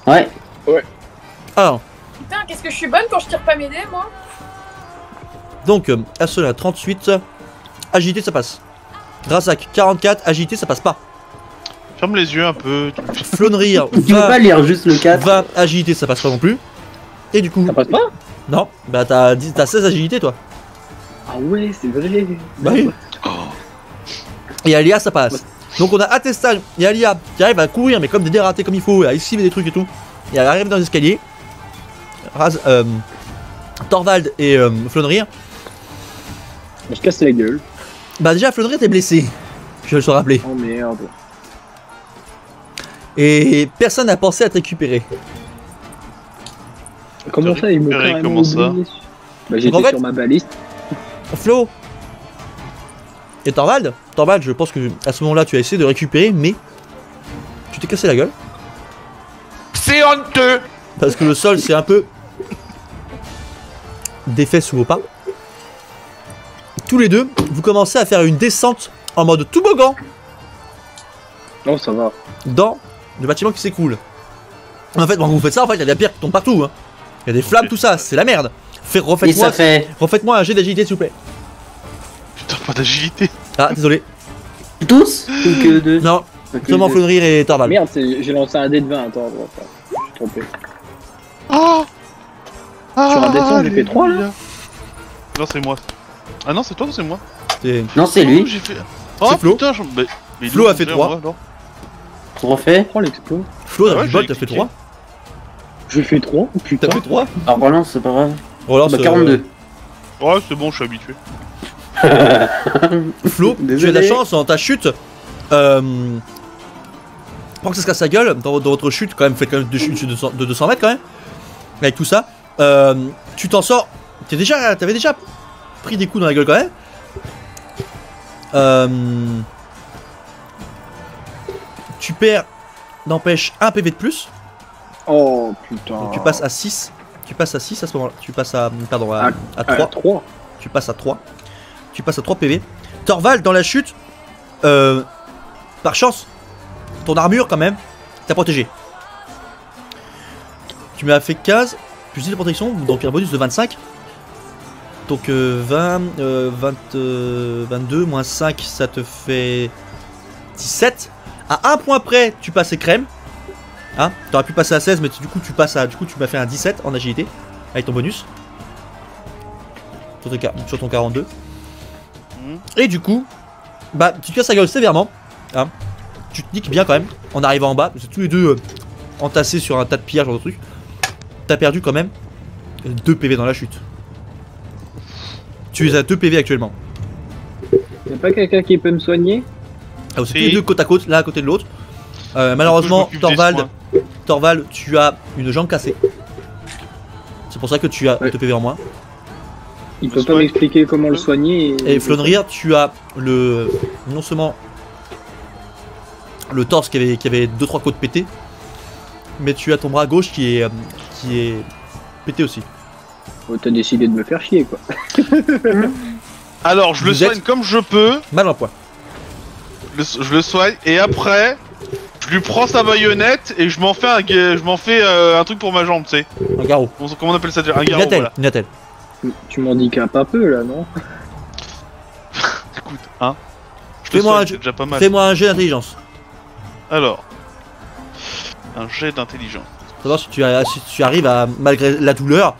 Ouais.
Alors,
Putain, qu'est-ce que je suis bonne quand je tire pas mes dés, moi.
donc, à cela, 38. Agilité, ça passe. Razak, 44. Agilité, ça passe pas.
Ferme les yeux un peu.
Flonrir,
Tu veux pas lire juste le 4
20. Agilité, ça passe pas non plus. Et du coup,
Ça passe pas?
non, bah t'as 16 agilité, toi.
Ah ouais, c'est vrai.
Bah oui. Et Alia, ça passe. Donc on a Attestage et Alia qui arrivent à courir, mais comme des dératés comme il faut, à esquiver des trucs et tout. Et elle arrive dans les escaliers. Thorvald et Flonrir.
On se casse la gueule.
Bah déjà, Flonrir t'es blessé. Je vais le rappeler.
Oh merde.
Et personne n'a pensé à te récupérer.
Comment ça, ils m'ont
récupéré,
carrément
comment ça
oublié. Bah j'étais
en fait-
sur ma baliste.
Flo et Thorvald, je pense que à ce moment-là, tu as essayé de récupérer, mais tu t'es cassé la gueule.
C'est honteux.
Parce que le sol, c'est un peu défait sous vos pas. Tous les deux, vous commencez à faire une descente en mode toboggan
Non, ça va.
dans le bâtiment qui s'écroule. En fait, quand vous faites ça, en fait, il y a des pierres qui tombent partout. Hein. Il y a des flammes, tout ça, c'est la merde.
Et ça fait
Refaites-moi un jet d'agilité, s'il vous plaît.
Putain, pas d'agilité.
Ah, désolé.
tous ou que 2
Non, seulement Flonrir et Thorvald.
Merde, j'ai lancé un dé de 20. Attends, je suis trompé.
Oh.
Sur un dessin, j'ai fait 3 là.
Non, c'est moi. Ah non, c'est toi ou c'est moi?
C'est-
Non, c'est
Oh,
lui.
j'ai fait... Oh
C'est Flo.
putain, mais
Flo
nous,
a fait
on
3.
moi, alors.
On refait.
Oh l'explos.
Flo,
Ah
dans
ouais,
le bol,
j'ai
t'as fait
cliqué.
3.
J'ai fait 3. Putain.
T'as fait 3.
Alors relance, c'est pas grave.
Relance,
Bah 42.
Ouais, c'est bon, je suis habitué.
Flo, tu as de la
Désolé.
chance dans ta chute. Pendant que ça se casse la gueule, dans votre chute, quand même, faites quand même une chute de 200 mètres quand même. Avec tout ça, tu t'en sors. T'avais déjà pris des coups dans la gueule quand même. Tu perds, n'empêche, 1 PV de plus.
Oh putain.
Donc tu passes à 6. Tu passes à 6 à ce moment-là. Tu passes à. Pardon, à 3.
3.
Tu passes à 3. Tu passes à 3 PV. Torvald, dans la chute, par chance, ton armure quand même, t'a protégé. Tu m'as fait 15, plus 10 de protection, donc un bonus de 25. Donc 22 moins 5, ça te fait 17. À 1 point près, tu passes crème. Hein, t'aurais pu passer à 16, mais du coup tu m'as fait un 17 en agilité avec ton bonus sur ton 42. Et du coup, bah tu te casses la gueule sévèrement. Hein, tu te niques bien quand même en arrivant en bas. Vous êtes tous les deux entassés sur un tas de pillages, genre de trucs. T'as perdu quand même 2 PV dans la chute. Tu es à 2 PV actuellement.
Y'a pas quelqu'un qui peut me soigner?
Ah, vous êtes tous les deux côte à côte, l'un à côté de l'autre. Malheureusement,
Je m'occupe des
Torvald, tu as une jambe cassée. C'est pour ça que tu as
Ouais.
2 PV en moins.
Il peut pas m'expliquer comment le soigner.
Et Flonrir, tu as non seulement le torse qui avait 2-3 côtes pétées, mais tu as ton bras gauche qui est pété aussi.
Oh, t'as décidé de me faire chier quoi.
Alors, je le
Vous êtes-
soigne comme je peux.
Mal en point.
Je le soigne et après, je lui prends sa baïonnette et je m'en fais un truc pour ma jambe, tu sais.
Un garrot.
Comment on appelle ça déjà? Un
Une
garrot,
attelle.
voilà.
Une attelle.
Tu m'handicapes un peu là, non?
Écoute, hein. Je te
Fais-moi
soigne,
un
c'est
jeu-
déjà pas mal.
Fais-moi un jet d'intelligence.
Alors, un jet d'intelligence.
Savoir si tu arrives à, malgré la douleur,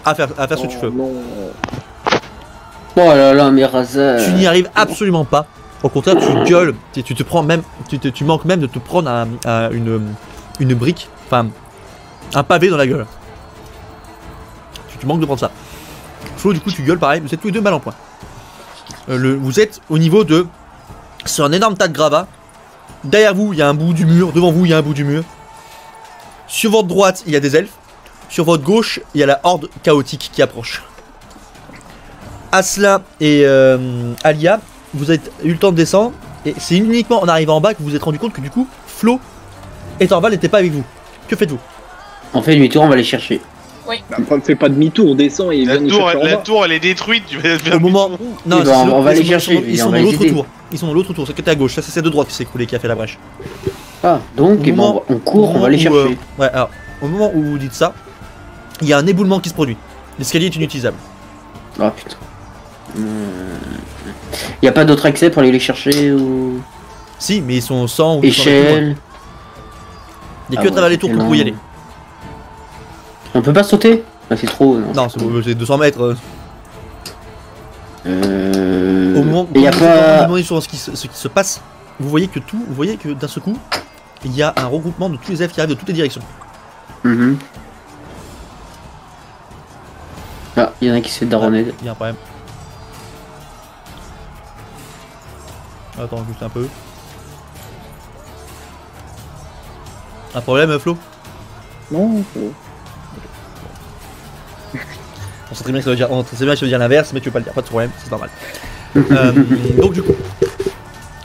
à faire ce que tu veux.
Non.
Oh là là, mais Raza.
Tu n'y arrives absolument pas. Au contraire, tu gueules, tu te prends même, tu manques même de te prendre une brique, enfin un pavé dans la gueule. Tu manques de prendre ça. Flo, du coup, tu gueules pareil. Vous êtes tous les deux mal en point. Vous êtes au niveau de, c'est un énorme tas de gravats. Derrière vous, il y a un bout du mur. Devant vous, il y a un bout du mur. Sur votre droite, il y a des elfes. Sur votre gauche, il y a la horde chaotique qui approche. Asla et Alia, vous avez eu le temps de descendre. Et c'est uniquement en arrivant en bas que vous vous êtes rendu compte que du coup, Flo et Torvald n'étaient pas avec vous. Que faites-vous?
On fait demi-tour, on va les chercher.
Bah, fais pas demi-tour, descends et viens nous chercher en
La
bas.
tour, elle est détruite. Tu vas faire
Au moment. Non,
Oui, bah,
c'est
on va
ils
les
sont-
chercher,
Ils sont
on
dans
va
l'autre
les aider.
tour. Ils sont dans l'autre tour. C'est que à gauche. Ça, c'est de droite qui s'est écroulé, qui a fait la brèche.
Ah, donc,
Au
eh ben,
moment-
on court, on va les
Au moment où,
chercher.
ouais, alors, au moment où vous dites ça, il y a un éboulement qui se produit. L'escalier est inutilisable.
Ah putain. Y a pas d'autre accès pour aller les chercher ou.
Si, mais ils sont 100 ou 200 mètres plus loin.
Échelle.
Il n'y a
Ah
que à travers
ouais,
les tours que
c'est
vous pouvez y
long.
aller.
On peut pas sauter? Ah, c'est trop.
Non, c'est 200 mètres.
Euh...
Au moment où
Et y a
vous
pas.
vous demandez sur ce qui se passe, vous voyez que d'un seul coup, il y a un regroupement de tous les elfes qui arrivent de toutes les directions.
Mhm. Ah, y en a qui se fait daronner.
Il y a un problème. Attends, juste un peu. Un problème, Flo?
Non,
On sait très bien que ça veut dire, l'inverse, mais tu veux pas le dire, pas de problème, c'est normal. Donc du coup,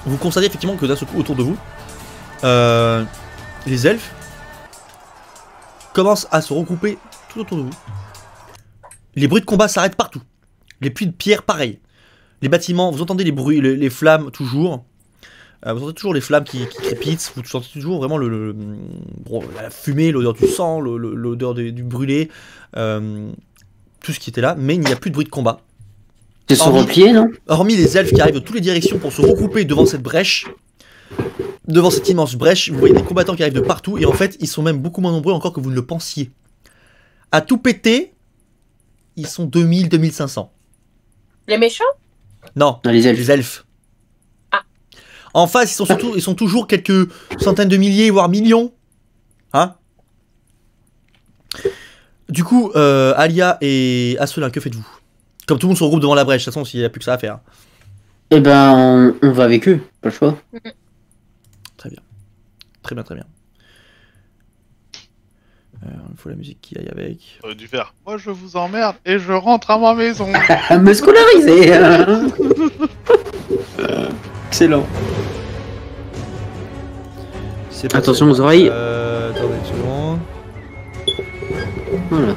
vous constatez effectivement que d'un seul coup autour de vous, les elfes commencent à se regrouper tout autour de vous. Les bruits de combat s'arrêtent partout. Les puits de pierre, pareil. Les bâtiments, vous entendez les bruits, les flammes toujours. Vous entendez toujours les flammes qui crépitent. Vous sentez toujours vraiment la fumée, l'odeur du sang, l'odeur du brûlé. Tout ce qui était là, mais il n'y a plus de bruit de combat.
Ils se sont
Hormis-
repliés, non?
Hormis les elfes qui arrivent de toutes les directions pour se regrouper devant cette brèche, devant cette immense brèche, vous voyez des combattants qui arrivent de partout, et en fait, ils sont même beaucoup moins nombreux encore que vous ne le pensiez. À tout péter, ils sont 2000, 2500.
Les méchants?
Non,
Non, les elfes.
les elfes.
Ah.
En face, ils sont toujours quelques centaines de milliers, voire millions. Hein? Du coup, Alia et Asselin, que faites-vous? Comme tout le monde se regroupe devant la brèche, de toute façon, s'il n'y a plus que ça à faire.
Eh ben, on va avec eux, pas le choix.
Très bien. Très bien, très bien. Il faut la musique qui aille avec.
Du faire. Moi je vous emmerde et je rentre à ma maison.
Me scolariser. Excellent.
C'est pas
Attention
ça.
aux oreilles.
Attendez une seconde.
Voilà.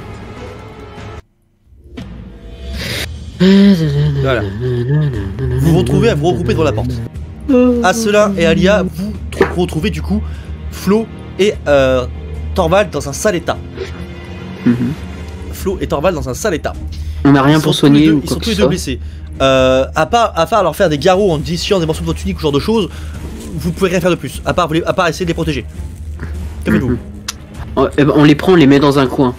Voilà. Vous vous retrouvez à vous regrouper devant la porte. Asselin et Alia, vous retrouvez du coup Flo et Thorvald dans un sale état. Flo et Thorvald dans un sale état.
On n'a rien pour soigner ou
Ils
quoi
sont
que
tous les
ce
deux
soit.
blessés. À part leur faire des garrots en disciant des morceaux de votre tunique ou ce genre de choses, vous pouvez rien faire de plus. À part essayer de les protéger. Que faites-vous?
Eh ben, on les prend, on les met dans un coin.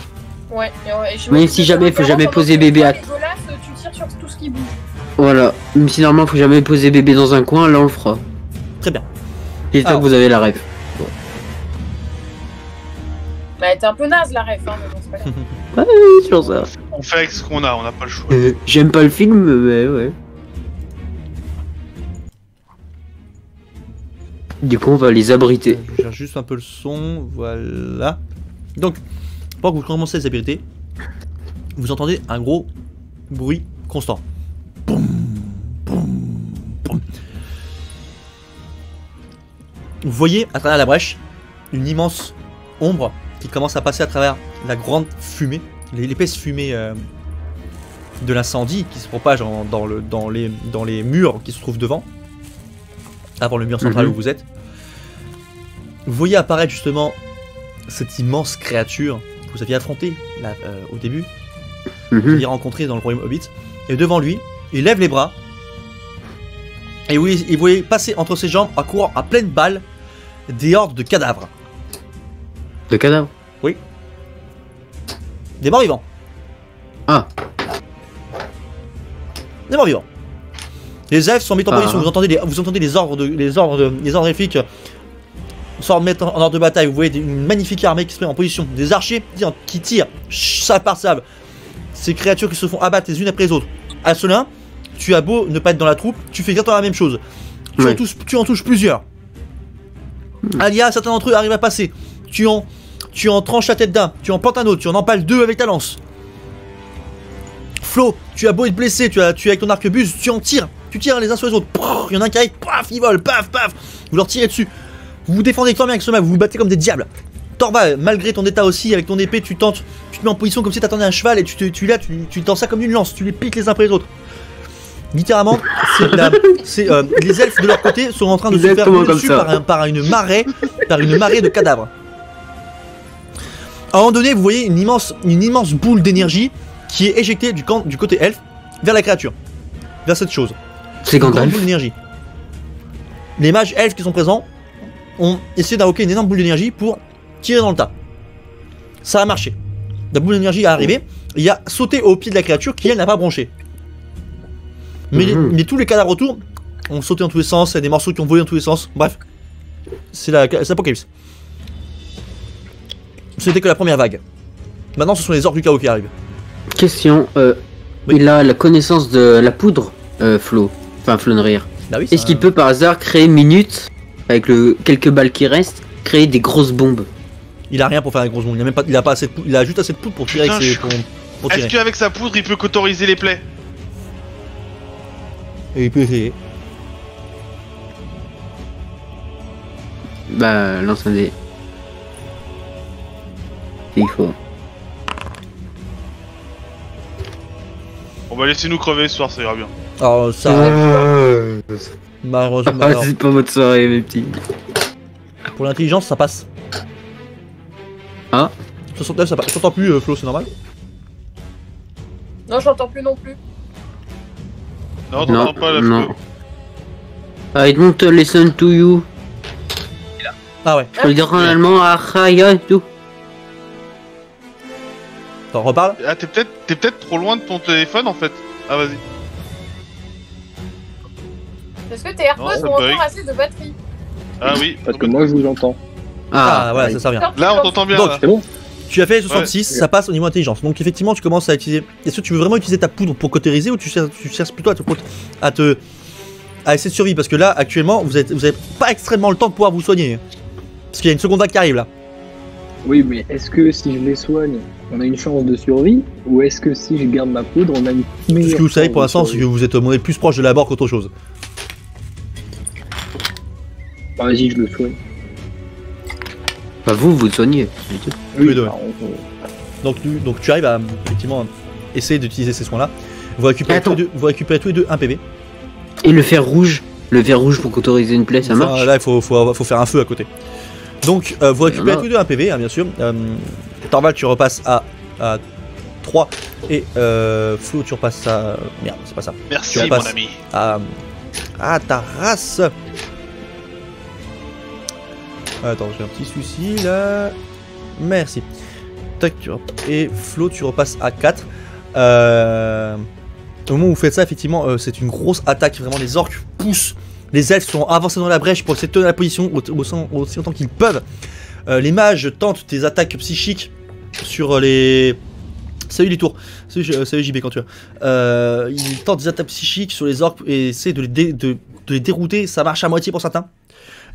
Ouais, et je
Même
m'occupe
si
de
jamais,
faire
faut
un
jamais
garant
poser
pendant que
bébé
toi,
à-
Nicolas, tu tires sur tout ce qui bouge.
Voilà. Même si normalement, faut jamais poser bébé dans un coin, là on le fera.
Très bien.
J'espère
Alors.
que vous avez la rêve.
Bah, t'es un peu naze la ref, hein, mais bon, c'est pas grave.
Oui, sur ça.
On fait avec ce qu'on a, on n'a pas le choix.
J'aime pas le film, mais ouais. Du coup, on va les abriter.
Je cherche juste un peu le son, voilà. Donc, pendant que vous commencez à les abriter, vous entendez un gros bruit constant. Boum, boum, boum. Vous voyez à travers la brèche une immense ombre qui commence à passer à travers la grande fumée, l'épaisse fumée de l'incendie qui se propage dans les murs qui se trouvent devant, avant le mur central où vous êtes. Vous voyez apparaître justement cette immense créature que vous aviez affrontée là, au début, que vous aviez rencontrée dans le royaume Hobbit, et devant lui, il lève les bras, et vous voyez passer entre ses jambes, à courant à pleine balle, des hordes de cadavres.
De cadavres?
Des morts vivants.
Ah.
Des morts vivants. Les elfes sont mis en
Ah.
position, vous entendez les ordres elfiques se mettre en ordre de bataille. Vous voyez une magnifique armée qui se met en position. Des archers qui tirent, salve par salve. Ces créatures qui se font abattre les unes après les autres. Asselin, tu as beau ne pas être dans la troupe, tu fais exactement la même chose. Tu en touches plusieurs. Alia, certains d'entre eux arrivent à passer. Tu en tranches la tête d'un, tu en plantes un autre, tu en empales deux avec ta lance. Flo, tu as beau être blessé, tu es avec ton arquebuse, tu en tires. Tu tires les uns sur les autres. Il y en a un qui arrive, paf, il vole, paf, paf. Vous leur tirez dessus. Vous vous défendez extrêmement avec ce mal, vous vous battez comme des diables. Torval, malgré ton état aussi, avec ton épée, tu te mets en position comme si t'attendais un cheval et tu tends ça comme une lance, tu les piques les uns après les autres. Littéralement, les elfes de leur côté sont en train de se faire
Exactement
rouler
comme
dessus
ça.
par une marée de cadavres. À un moment donné, vous voyez une immense boule d'énergie qui est éjectée du côté elfe vers la créature, vers cette chose.
C'est
Une grande
Gandalf.
boule d'énergie. Les mages elfes qui sont présents ont essayé d'invoquer une énorme boule d'énergie pour tirer dans le tas. Ça a marché. La boule d'énergie est arrivée, il a sauté au pied de la créature qui elle n'a pas bronché. Mais tous les cadavres autour ont sauté dans tous les sens, il y a des morceaux qui ont volé dans tous les sens, bref. C'est l'apocalypse. C'était que la première vague. Maintenant ce sont les orques du chaos qui arrivent.
Question,
Oui.
il a la connaissance de la poudre, Flo. Enfin, Flonrir.
Bah oui,
Est-ce qu'il peut par hasard créer minutes, avec quelques balles qui restent, créer des grosses bombes?
Il a rien pour faire un gros zoom, il a pas assez de poudre, il a juste assez de poudre pour tirer
Putain,
avec ses, pour tirer.
Est-ce qu'avec sa poudre il peut cautoriser les plaies?
Et il peut essayer.
Bah, lance un dé. Il faut.
On va laisser nous crever ce soir, ça ira bien.
Alors ça, malheureusement,
Ah,
alors,
c'est pas votre soirée, mes petits.
pour l'intelligence ça passe.
Ah.
69 ça passe. Je t'entends plus Flo, c'est normal.
Non, j'entends plus non plus.
Non, t'entends pas la
non.
flow.
I don't listen to you.
Ah ouais,
Je peux le dire en allemand, tout.
t'en reparles.
Ah, t'es peut-être trop loin de ton téléphone en fait. Ah, vas-y.
Est-ce que tes AirPods
Non, ça
ont
bug.
encore assez de batterie?
Ah oui.
Parce que moi je vous entends.
Ah voilà, ça vient.
Là, on t'entend bien.
Donc,
là.
C'est bon.
Tu as fait 66, ça passe au niveau intelligence. Donc effectivement, tu commences à utiliser. Est-ce que tu veux vraiment utiliser ta poudre pour cautériser ou tu cherches plutôt à essayer de survivre? Parce que là, actuellement, vous avez pas extrêmement le temps de pouvoir vous soigner. Parce qu'il y a une seconde vague qui arrive là.
Oui, mais est-ce que si je les soigne, on a une chance de survie? Ou est-ce que si je garde ma poudre, on a une meilleure
Ce que vous savez pour
chance de
l'instant, c'est que
survie?
vous êtes plus proche de la mort qu'autre chose.
Bah, vas-y, je le soigne.
Bah vous soignez.
Oui, deux.
bah,
Donc tu arrives à effectivement essayer d'utiliser ces soins là. Vous récupérez tous les deux un PV.
Et le fer rouge pour autoriser une plaie, ça
Enfin,
marche?
là, il faut faire un feu à côté. Donc, vous récupérez tous les deux un PV, hein, bien sûr. Torvald, tu repasses à 3. Et Flo, tu repasses à. Merde, c'est pas ça.
Merci,
Tu
mon
repasses
ami.
à ta race. Attends, j'ai un petit souci là. Merci. Tac, et Flo, tu repasses à 4. Au moment où vous faites ça, effectivement, c'est une grosse attaque. Vraiment, les orques poussent. Les elfes sont avancés dans la brèche pour essayer de tenir la position aussi longtemps qu'ils peuvent. Les mages tentent des attaques psychiques sur les. Salut les tours. Salut JB quand tu as. Ils tentent des attaques psychiques sur les orques et essaient de les dérouter. Ça marche à moitié pour certains.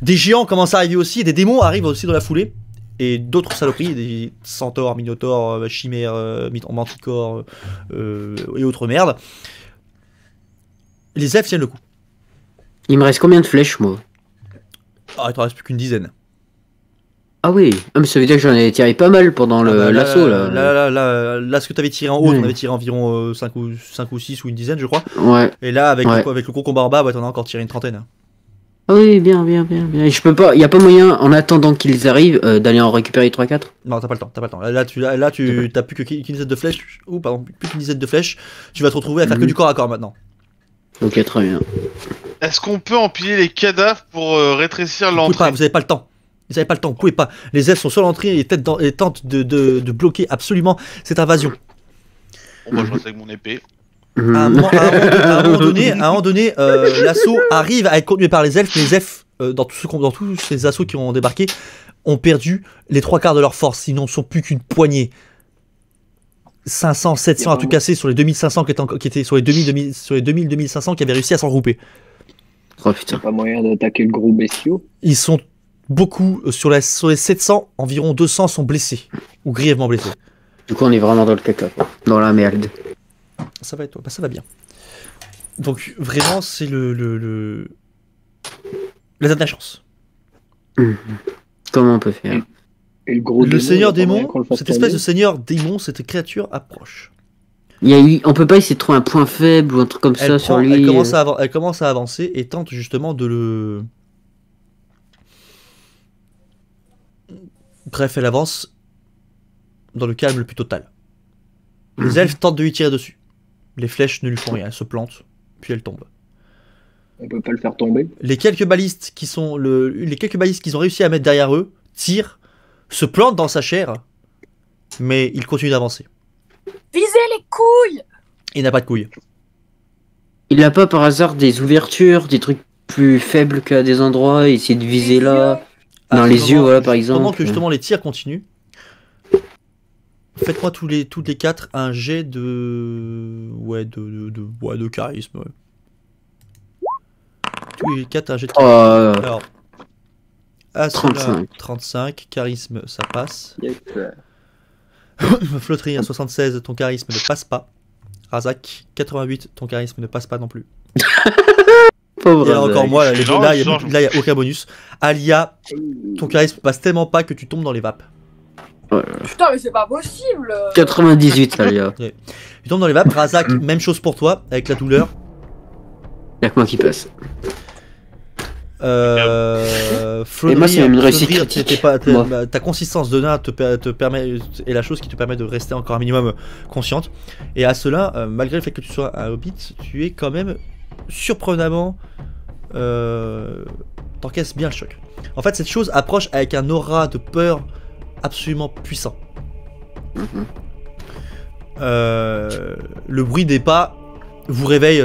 Des géants commencent à arriver aussi. Et des démons arrivent aussi dans la foulée. Et d'autres saloperies, des centaures, minotaures, chimères, manticores et autres merdes. Les elfes tiennent le coup.
Il me reste combien de flèches, moi?
Ah, il te reste plus qu'une dizaine.
Ah oui, mais ça veut dire que j'en ai tiré pas mal pendant l'assaut là.
Là, ce que tu avais tiré en haut, on avait tiré environ 5 ou 6 ou une dizaine, je crois.
Ouais.
Et là, avec le gros combat en bas, t'en as encore tiré une trentaine.
Ah oui, bien. Et je peux pas, y a pas moyen, en attendant qu'ils arrivent, d'aller en récupérer 3-4?
Non, t'as pas le temps. Là, tu t'as plus qu'une dizaine de flèches. Ou pardon, plus qu'une dizaine de flèches. Tu vas te retrouver à faire que du corps à corps maintenant.
Ok, très bien.
Est-ce qu'on peut empiler les cadavres pour rétrécir
Vous pouvez
l'entrée?
pas, vous avez pas le temps. Vous pouvez pas. Les elfes sont sur l'entrée et tentent de bloquer absolument cette invasion.
Bon, bah, je reste avec mon épée.
À un moment donné, l'assaut arrive à être conduit par les elfes, mais les elfes, dans tous ces assauts qui ont débarqué, ont perdu les 3/4 de leur force, ils n'en sont plus qu'une poignée. 500, 700 à tout casser sur les 2500 qui étaient sur les 2500 qui avaient réussi à s'en regrouper.
Oh putain.
Pas moyen d'attaquer le gros bestiau.
Ils sont beaucoup, sur les 700, environ 200 sont blessés, ou grièvement blessés.
Du coup, on est vraiment dans le caca, quoi. Dans la merde.
Ça va être, ça va bien. Donc vraiment, c'est les a de la chance.
Comment on peut faire?
Et le gros
Le seigneur
démon,
démon, cette espèce de seigneur démon, cette créature approche.
On peut pas essayer de trouver un point faible ou un truc comme ça sur lui.
Elle commence à avancer et tente justement de le. Bref, elle avance dans le calme le plus total. Les elfes tentent de lui tirer dessus. Les flèches ne lui font rien, elle se plante, puis elle tombe.
On peut pas le faire tomber.
Les quelques balistes qu'ils ont réussi à mettre derrière eux tirent, se plantent dans sa chair, mais il continue d'avancer.
Visez les couilles!
Il n'a pas de couilles.
Il a pas par hasard des ouvertures, des trucs plus faibles qu'à des endroits, essayer de viser là, dans les yeux, voilà par exemple.
Pendant que justement les tirs continuent, faites-moi tous les 4 un jet de. Ouais, de charisme. Ouais. Tous les 4 un jet de charisme. Alors. Ah, 35, charisme, ça passe.
Yes.
Flotterie à 76, ton charisme ne passe pas. Razak, 88, ton charisme ne passe pas non plus.
Pauvre
Et là encore moi, là, il
Genre.
n'y a aucun bonus. Alia, ton charisme passe tellement pas que tu tombes dans les vapes.
Putain, mais c'est pas possible!
98, ça, là.
Tu tombes dans les vapes. Razak, même chose pour toi, avec la douleur.
Y'a que moi qui passe.
Flonnerie,
Et moi, c'est une réussite critique.
ta consistance de nain te permet, est la chose qui te permet de rester encore un minimum consciente. Et à cela, malgré le fait que tu sois un hobbit, tu es quand même surprenamment t'encaisses bien le choc. En fait, cette chose approche avec un aura de peur absolument puissant. Le bruit des pas vous réveille,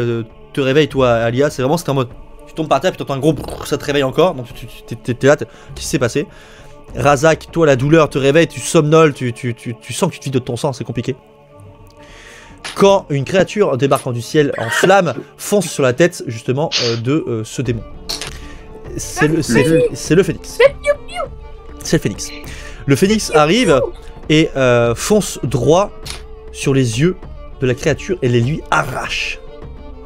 te réveille toi, Alia. C'est en mode tu tombes par terre puis t'entends un gros brrr, ça te réveille encore. Donc t'es là, qu'est-ce qui s'est passé? Razak, toi la douleur te réveille, tu somnoles, tu sens que tu te vides de ton sang, c'est compliqué. Quand une créature débarquant du ciel en flamme fonce sur la tête justement de ce démon. C'est le phénix. C'est le phénix. Le phénix arrive et fonce droit sur les yeux de la créature et les lui arrache.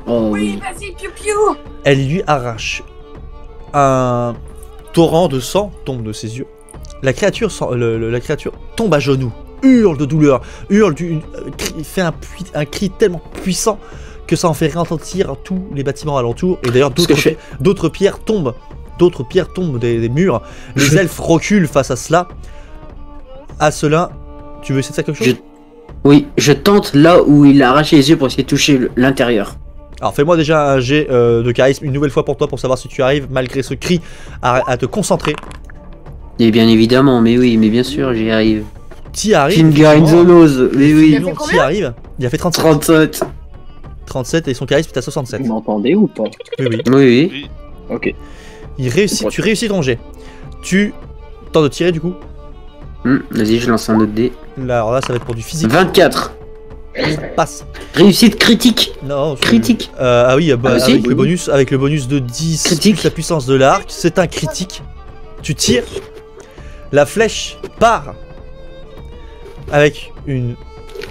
Oh
Oui,
oui.
vas-y, piou piou.
Elle lui arrache. Un torrent de sang tombe de ses yeux. La créature tombe à genoux, hurle de douleur, fait un cri tellement puissant que ça en fait retentir tous les bâtiments alentours. Et d'ailleurs, d'autres pierres tombent des murs. Les elfes reculent face à cela. À cela, tu veux essayer de faire quelque chose?
Oui, je tente là où il a arraché les yeux pour essayer de toucher l'intérieur.
Alors fais-moi déjà un jet de charisme une nouvelle fois pour toi pour savoir si tu arrives malgré ce cri à te concentrer.
Et bien évidemment, mais oui, mais bien sûr, j'y arrive.
T'y arrives.
Finger in the nose, mais oui.
Il a fait
T'y arrives. Il a fait 37.
37.
37 et son charisme est à 67.
Vous m'entendez ou pas?
Oui, oui.
Oui, oui.
Ok.
Tu réussis ton jet. Tu tentes de tirer du coup.
Vas-y, je lance un autre dé.
Là, alors là, ça va être pour du physique.
24.
Passe.
Réussite critique.
Non.
Critique.
Ah oui, bah,
Ah, si.
avec le bonus de 10
Critique.
plus la puissance de l'arc, c'est un critique. Tu tires. La flèche part avec une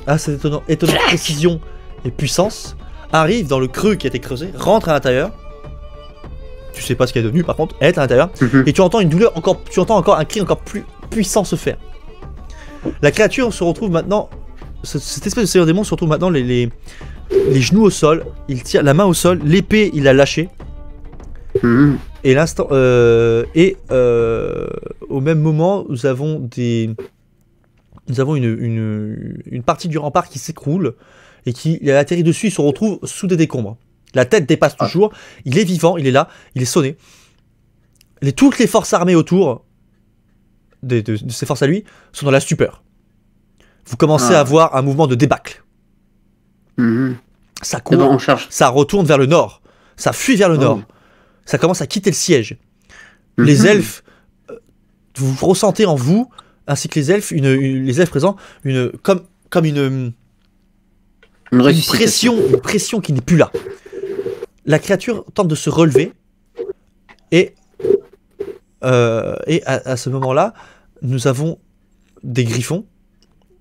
assez étonnante précision et puissance. Arrive dans le creux qui a été creusé, rentre à l'intérieur. Tu sais pas ce qu'elle est devenue par contre, elle est à l'intérieur. Et tu entends une douleur tu entends encore un cri encore plus puissant se faire. La créature se retrouve maintenant, cette espèce de seigneur démon se retrouve maintenant les genoux au sol, il tire la main au sol, l'épée il l'a lâchée. Et l'instant au même moment nous avons une partie du rempart qui s'écroule et il a atterri dessus, il se retrouve sous des décombres. La tête dépasse toujours, il est vivant, il est là, il est sonné. Toutes les forces armées autour de ses forces à lui sont dans la stupeur. Vous commencez à voir un mouvement de débâcle. Ça court,
Bon, on charge.
ça retourne vers le nord, ça fuit vers le nord, ça commence à quitter le siège. Les elfes, vous ressentez en vous, ainsi que les elfes, les elfes présents, comme une pression qui n'est plus là. La créature tente de se relever et à ce moment-là, nous avons des griffons.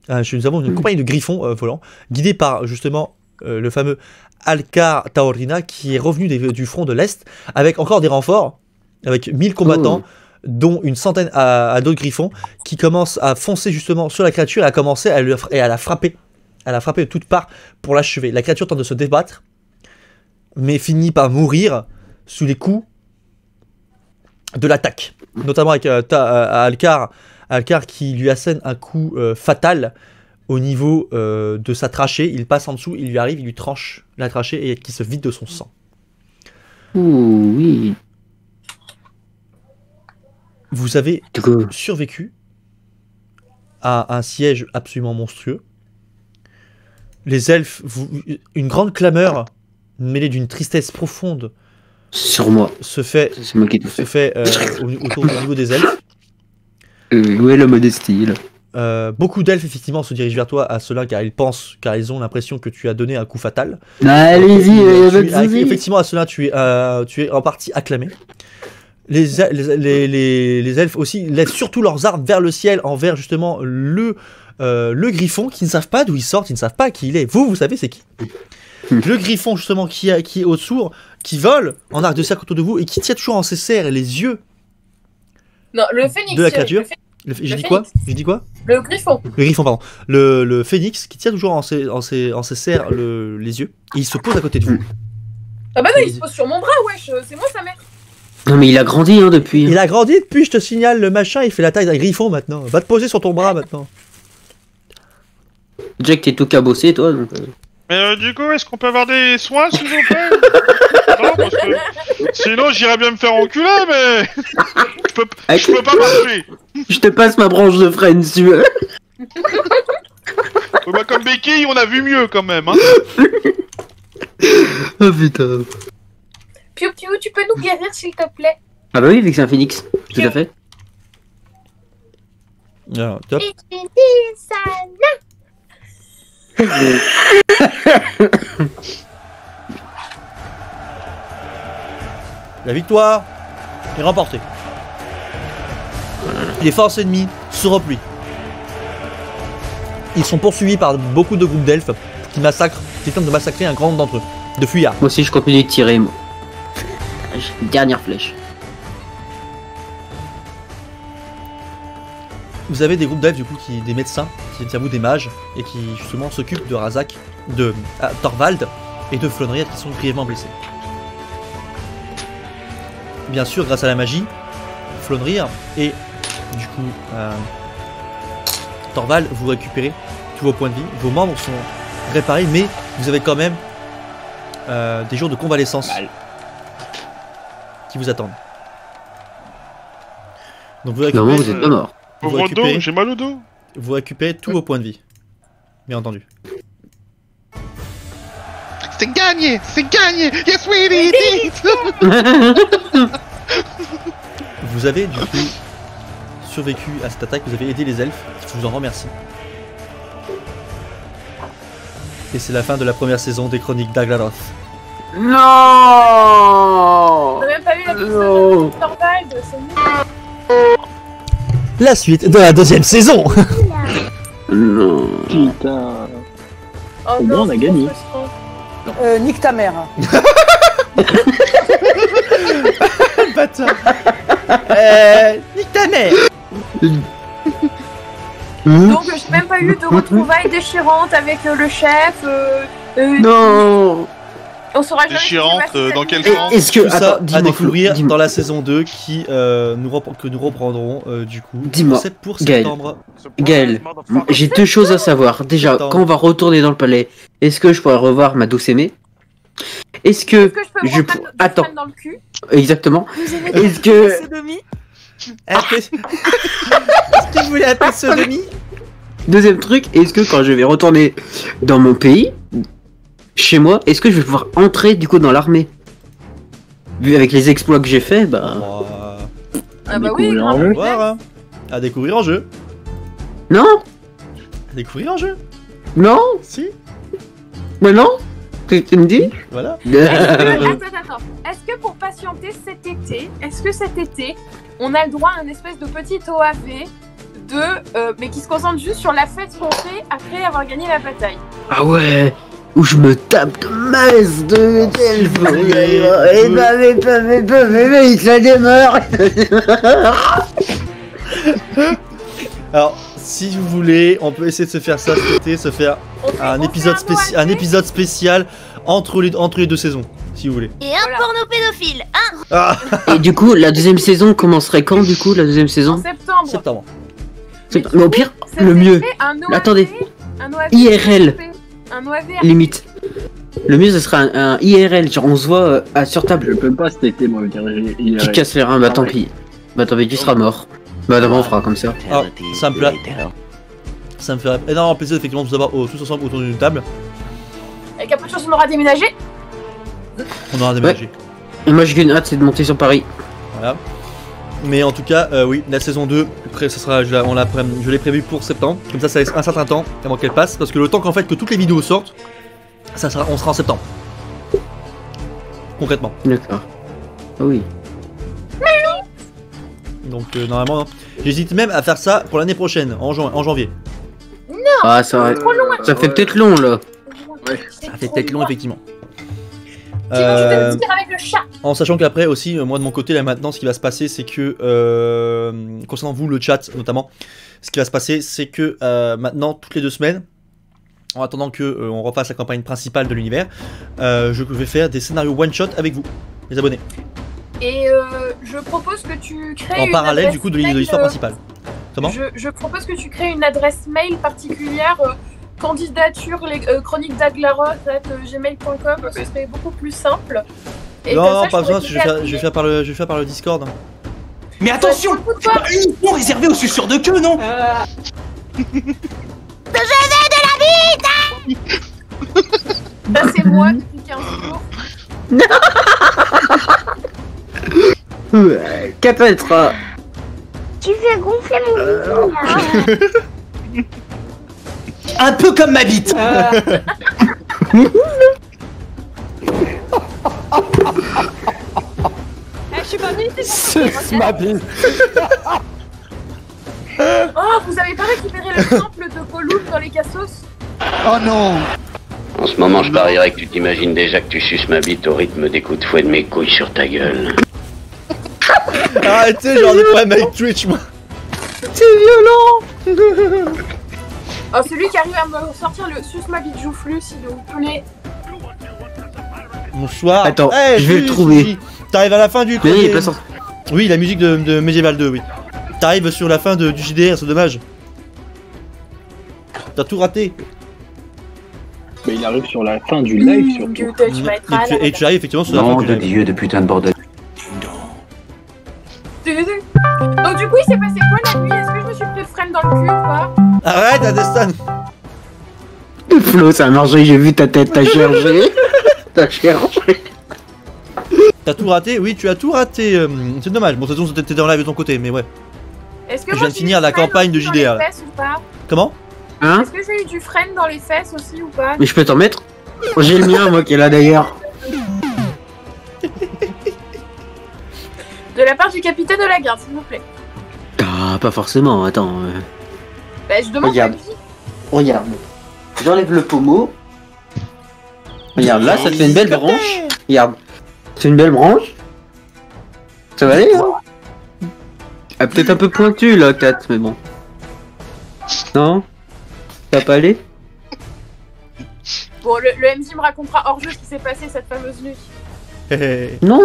Nous avons une compagnie de griffons volants, guidés par justement le fameux Alcar Taorina qui est revenu du front de l'Est avec encore des renforts, avec 1000 combattants, dont une centaine à d'autres griffons qui commencent à foncer justement sur la créature et à commencer à la frapper. À la frapper de toutes parts pour l'achever. La créature tente de se débattre, mais finit par mourir sous les coups de l'attaque. Notamment avec Alcar qui lui assène un coup fatal au niveau de sa trachée. Il passe en dessous, il lui arrive, il lui tranche la trachée et qui se vide de son sang.
Ouh, oui.
Vous avez survécu à un siège absolument monstrueux. Les elfes, une grande clameur mêlée d'une tristesse profonde
sur moi
se fait autour du niveau des elfes.
Où est la modestie là?
Beaucoup d'elfes effectivement se dirigent vers toi à cela car ils ont l'impression que tu as donné un coup fatal.
Allez-y,
effectivement à cela tu es en partie acclamé. Les elfes aussi lèvent surtout leurs armes vers le ciel envers justement le griffon qui ne savent pas d'où il sort, ils ne savent pas qui il est. Vous savez c'est qui. Le griffon justement qui est au-dessous, qui vole en arc de cercle autour de vous et qui tient toujours en ses serres les yeux.
Non, le phénix.
De la créature. J'ai dit quoi?
Le griffon.
Le griffon, pardon. Le phénix qui tient toujours en ses serres les yeux. Et il se pose à côté de vous.
Ah bah non, il se pose sur mon bras, wesh. C'est moi sa mère.
Non mais il a grandi depuis.
Il a grandi depuis, je te signale, le machin, il fait la taille d'un griffon maintenant. Va te poser sur ton bras maintenant.
Jack, t'es tout cabossé toi donc.
Mais du coup, est-ce qu'on peut avoir des soins s'il vous plaît? Non, parce que sinon j'irais bien me faire enculer, mais je peux pas marcher.
Je te passe ma branche de freine si tu veux.
Bah, comme béquille, on a vu mieux quand même. Hein.
Oh putain.
Piu Piu, tu peux nous guérir s'il te plaît?
Ah bah oui, vu que c'est un phoenix. Tout à fait.
Alors, top. La victoire est remportée. Les forces ennemies se replient. Ils sont poursuivis par beaucoup de groupes d'elfes qui tentent de massacrer un grand nombre d'entre eux, de fuyards.
Moi aussi je continue de tirer, moi. Dernière flèche.
Vous avez des groupes d'elfes, du coup, des médecins, qui étaient à vous des mages, et qui justement s'occupent de Razak, de Thorvald et de Flonrir qui sont grièvement blessés. Bien sûr, grâce à la magie, Flonrir et du coup Thorvald, vous récupérez tous vos points de vie, vos membres sont réparés, mais vous avez quand même des jours de convalescence qui vous attendent. Donc vous récupérez,
Non, vous êtes pas mort.
Pauvre dos, j'ai mal au dos.
Vous récupérez tous vos points de vie, bien entendu.
C'est gagné, yes we did it.
Vous avez du coup survécu à cette attaque, vous avez aidé les elfes, je vous en remercie. Et c'est la fin de la première saison des Chroniques d'Aglaroth.
Non.
On n'a même pas eu l'épisode de Thorvald, c'est nul.
La suite de la deuxième saison.
Non.
Putain.
Oh
Au moins, on a
c'est
gagné.
frustrant.
Nique ta mère.
Bâtard. Nique ta mère.
Donc j'ai même pas eu de retrouvailles déchirantes avec le chef.
Non.
On saura jamais.
Déchirante,
ce qui s'est
dans
passé.
quel sens?
Est-ce que
Tout ça
attends,
à
dis-moi,
découvrir
dis-moi.
dans la saison 2 qui, que nous reprendrons du coup
Dis-moi,
pour
Gaël.
septembre.
Gaël, j'ai deux choses à savoir. Déjà,
Attends.
quand on va retourner dans le palais, est-ce que je pourrais revoir ma douce aimée? Est-ce que
Est-ce que je peux me rentrer
attends,
dans le cul?
exactement.
Vous aimez
Est-ce que
Est-ce que vous voulez appeler sodomie?
deuxième truc, est-ce que quand je vais retourner dans mon pays, chez moi, est-ce que je vais pouvoir entrer du coup dans l'armée? Vu avec les exploits que j'ai fait, bah
Ah bah oui,
découvrir
grave.
en
Au
jeu.
revoir, hein. À découvrir en jeu.
non,
À découvrir en jeu.
non,
Si,
mais non. Qu'est-ce que tu me dis?
voilà.
Attends. Est-ce que pour patienter cet été, on a le droit à une espèce de petit OAV mais qui se concentre juste sur la fête qu'on fait après avoir gagné la bataille?
Ah ouais, où je me tape de masse de et ça démarre.
Alors, si vous voulez, on peut essayer de se faire ça cet été, se faire
On fait-
un
on
épisode,
fait un OAV.
épisode spécial entre les deux saisons, si vous voulez.
Et un
Voilà.
porno pédophile.
Ah,
Et du coup, la deuxième saison commencerait quand du coup, la deuxième
En
saison?
septembre.
septembre.
Mais au pire,
Cet
le
été,
mieux,
un OAV,
attendez.
un OAV
IRL.
Un OAV.
limite. Le mieux, ce sera un IRL, genre on se voit sur
Je
table.
peux pas cet été, moi,
Tu te casses les reins, bah tant pis. Bah tant pis, tu seras mort. Bah d'abord on fera comme ça.
Ah, ça me plaît. Ça me ferait énormément plaisir effectivement de vous avoir tous ensemble autour d'une table.
Avec un peu de chance, on aura déménagé.
On aura déménagé.
Et moi j'ai qu'une hâte, c'est de monter sur Paris.
Voilà. Mais en tout cas, oui, la saison 2, après, ça sera, je l'ai prévu pour septembre. Comme ça laisse un certain temps avant qu'elle passe. Parce que le temps qu'en fait que toutes les vidéos sortent, on sera en septembre. Concrètement.
D'accord. Ah oui.
Donc normalement, j'hésite même à faire ça pour l'année prochaine, en janvier.
Ah ça,
Trop long.
ça fait peut-être long là.
Ça fait peut-être long effectivement.
Sinon, tu te tires avec le chat.
En sachant qu'après aussi, moi de mon côté, là maintenant, ce qui va se passer, c'est que, concernant vous, le chat notamment, ce qui va se passer, c'est que maintenant, toutes les 2 semaines, en attendant que on refasse la campagne principale de l'univers, je vais faire des scénarios one-shot avec vous, les abonnés,
Et je propose que tu crées
en
une
parallèle
adresse
du coup de
mail,
l'histoire principale. Comment?
je propose que tu crées une adresse mail particulière, candidature chronique d'Aglaroth@gmail.com, ce serait beaucoup plus simple. Et comme
Non,
ça,
pas besoin,
pourrais
je vais faire par le Discord.
Mais attention,
Ouais,
c'est pas uniquement réservé aux suceurs de queue, non?
Ça, c'est moi depuis 15 jours.
Qu'à peut-être.
Tu fais gonfler mon bidon là.
Un peu comme ma bite.
Je suis pas venue, c'est
C'est ma bite.
Oh, vous avez pas récupéré le temple de Koloum dans les cassos?
Oh non.
En ce moment, je parierais que tu t'imagines déjà que tu suces ma bite au rythme des coups de fouet de mes couilles sur ta gueule.
Arrêtez, genre des problèmes avec Twitch, moi.
C'est violent.
Oh, celui qui arrive à me sortir le sus ma bite joufflu, s'il vous plaît.
Bonsoir.
Attends,
Eh,
je vais
si,
le trouver.
si, si. T'arrives à la fin du
Mais il est
premier-
pas sorti.
Oui, la musique de Medieval 2, oui. T'arrives sur la fin du JDR, c'est dommage. T'as tout raté.
Mais il arrive sur la fin du live surtout.
Et tu arrives effectivement sur la fin
Nom
du
de
live.
Dieu de putain de bordel.
Donc du coup, il s'est passé quoi la nuit? Est-ce que je me suis pris le frame dans le cul ou pas?
Arrête, Adestan.
Flo, ça a marché, j'ai vu ta tête, t'as cherché. T'as cherché.
T'as tout raté? Oui, tu as tout raté. C'est dommage. Bon, de toute façon, t'étais en live de ton côté, mais ouais.
Est-ce que
Je
moi,
viens de
j'ai
finir
eu
la
du frame
campagne de
dans
JDR,
les
là.
fesses ou pas?
Comment?
Hein?
Est-ce que j'ai eu du frame dans les fesses aussi ou pas?
Mais je peux t'en mettre? J'ai le mien, moi, qui est là d'ailleurs.
De la part du capitaine de la garde, s'il vous plaît.
Ah, pas forcément, attends.
Bah, je demande
Regarde.
à lui.
Regarde. J'enlève le pommeau. Regarde, là, ça te fait une belle branche. Regarde. C'est une belle branche. Ça va aller, hein? Ah, peut-être un peu pointu, là, 4, mais bon. Non? Ça va pas aller?
Bon, le MJ me racontera hors jeu ce qui s'est passé cette fameuse nuit.
Non?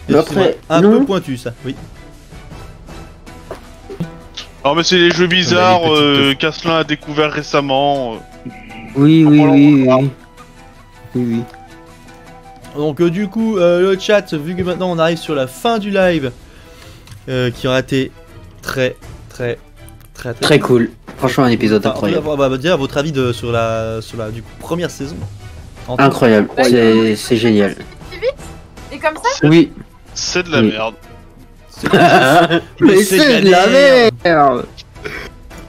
C'est
Après,
un
non.
peu pointu, ça, oui.
Alors mais c'est les jeux bizarres
On a une petite-
qu'Asselin a découvert récemment.
Oui, oui, oui, oui. Oui, oui.
Donc du coup, le chat, vu que maintenant on arrive sur la fin du live, qui aura été très
Très cool. Franchement, un épisode
Enfin,
incroyable.
on va dire votre avis sur la du coup, première saison. En tout.
Incroyable. C'est génial.
Si vite. Et comme ça,
Oui.
C'est de la
Oui.
merde.
Mais c'est de la merde.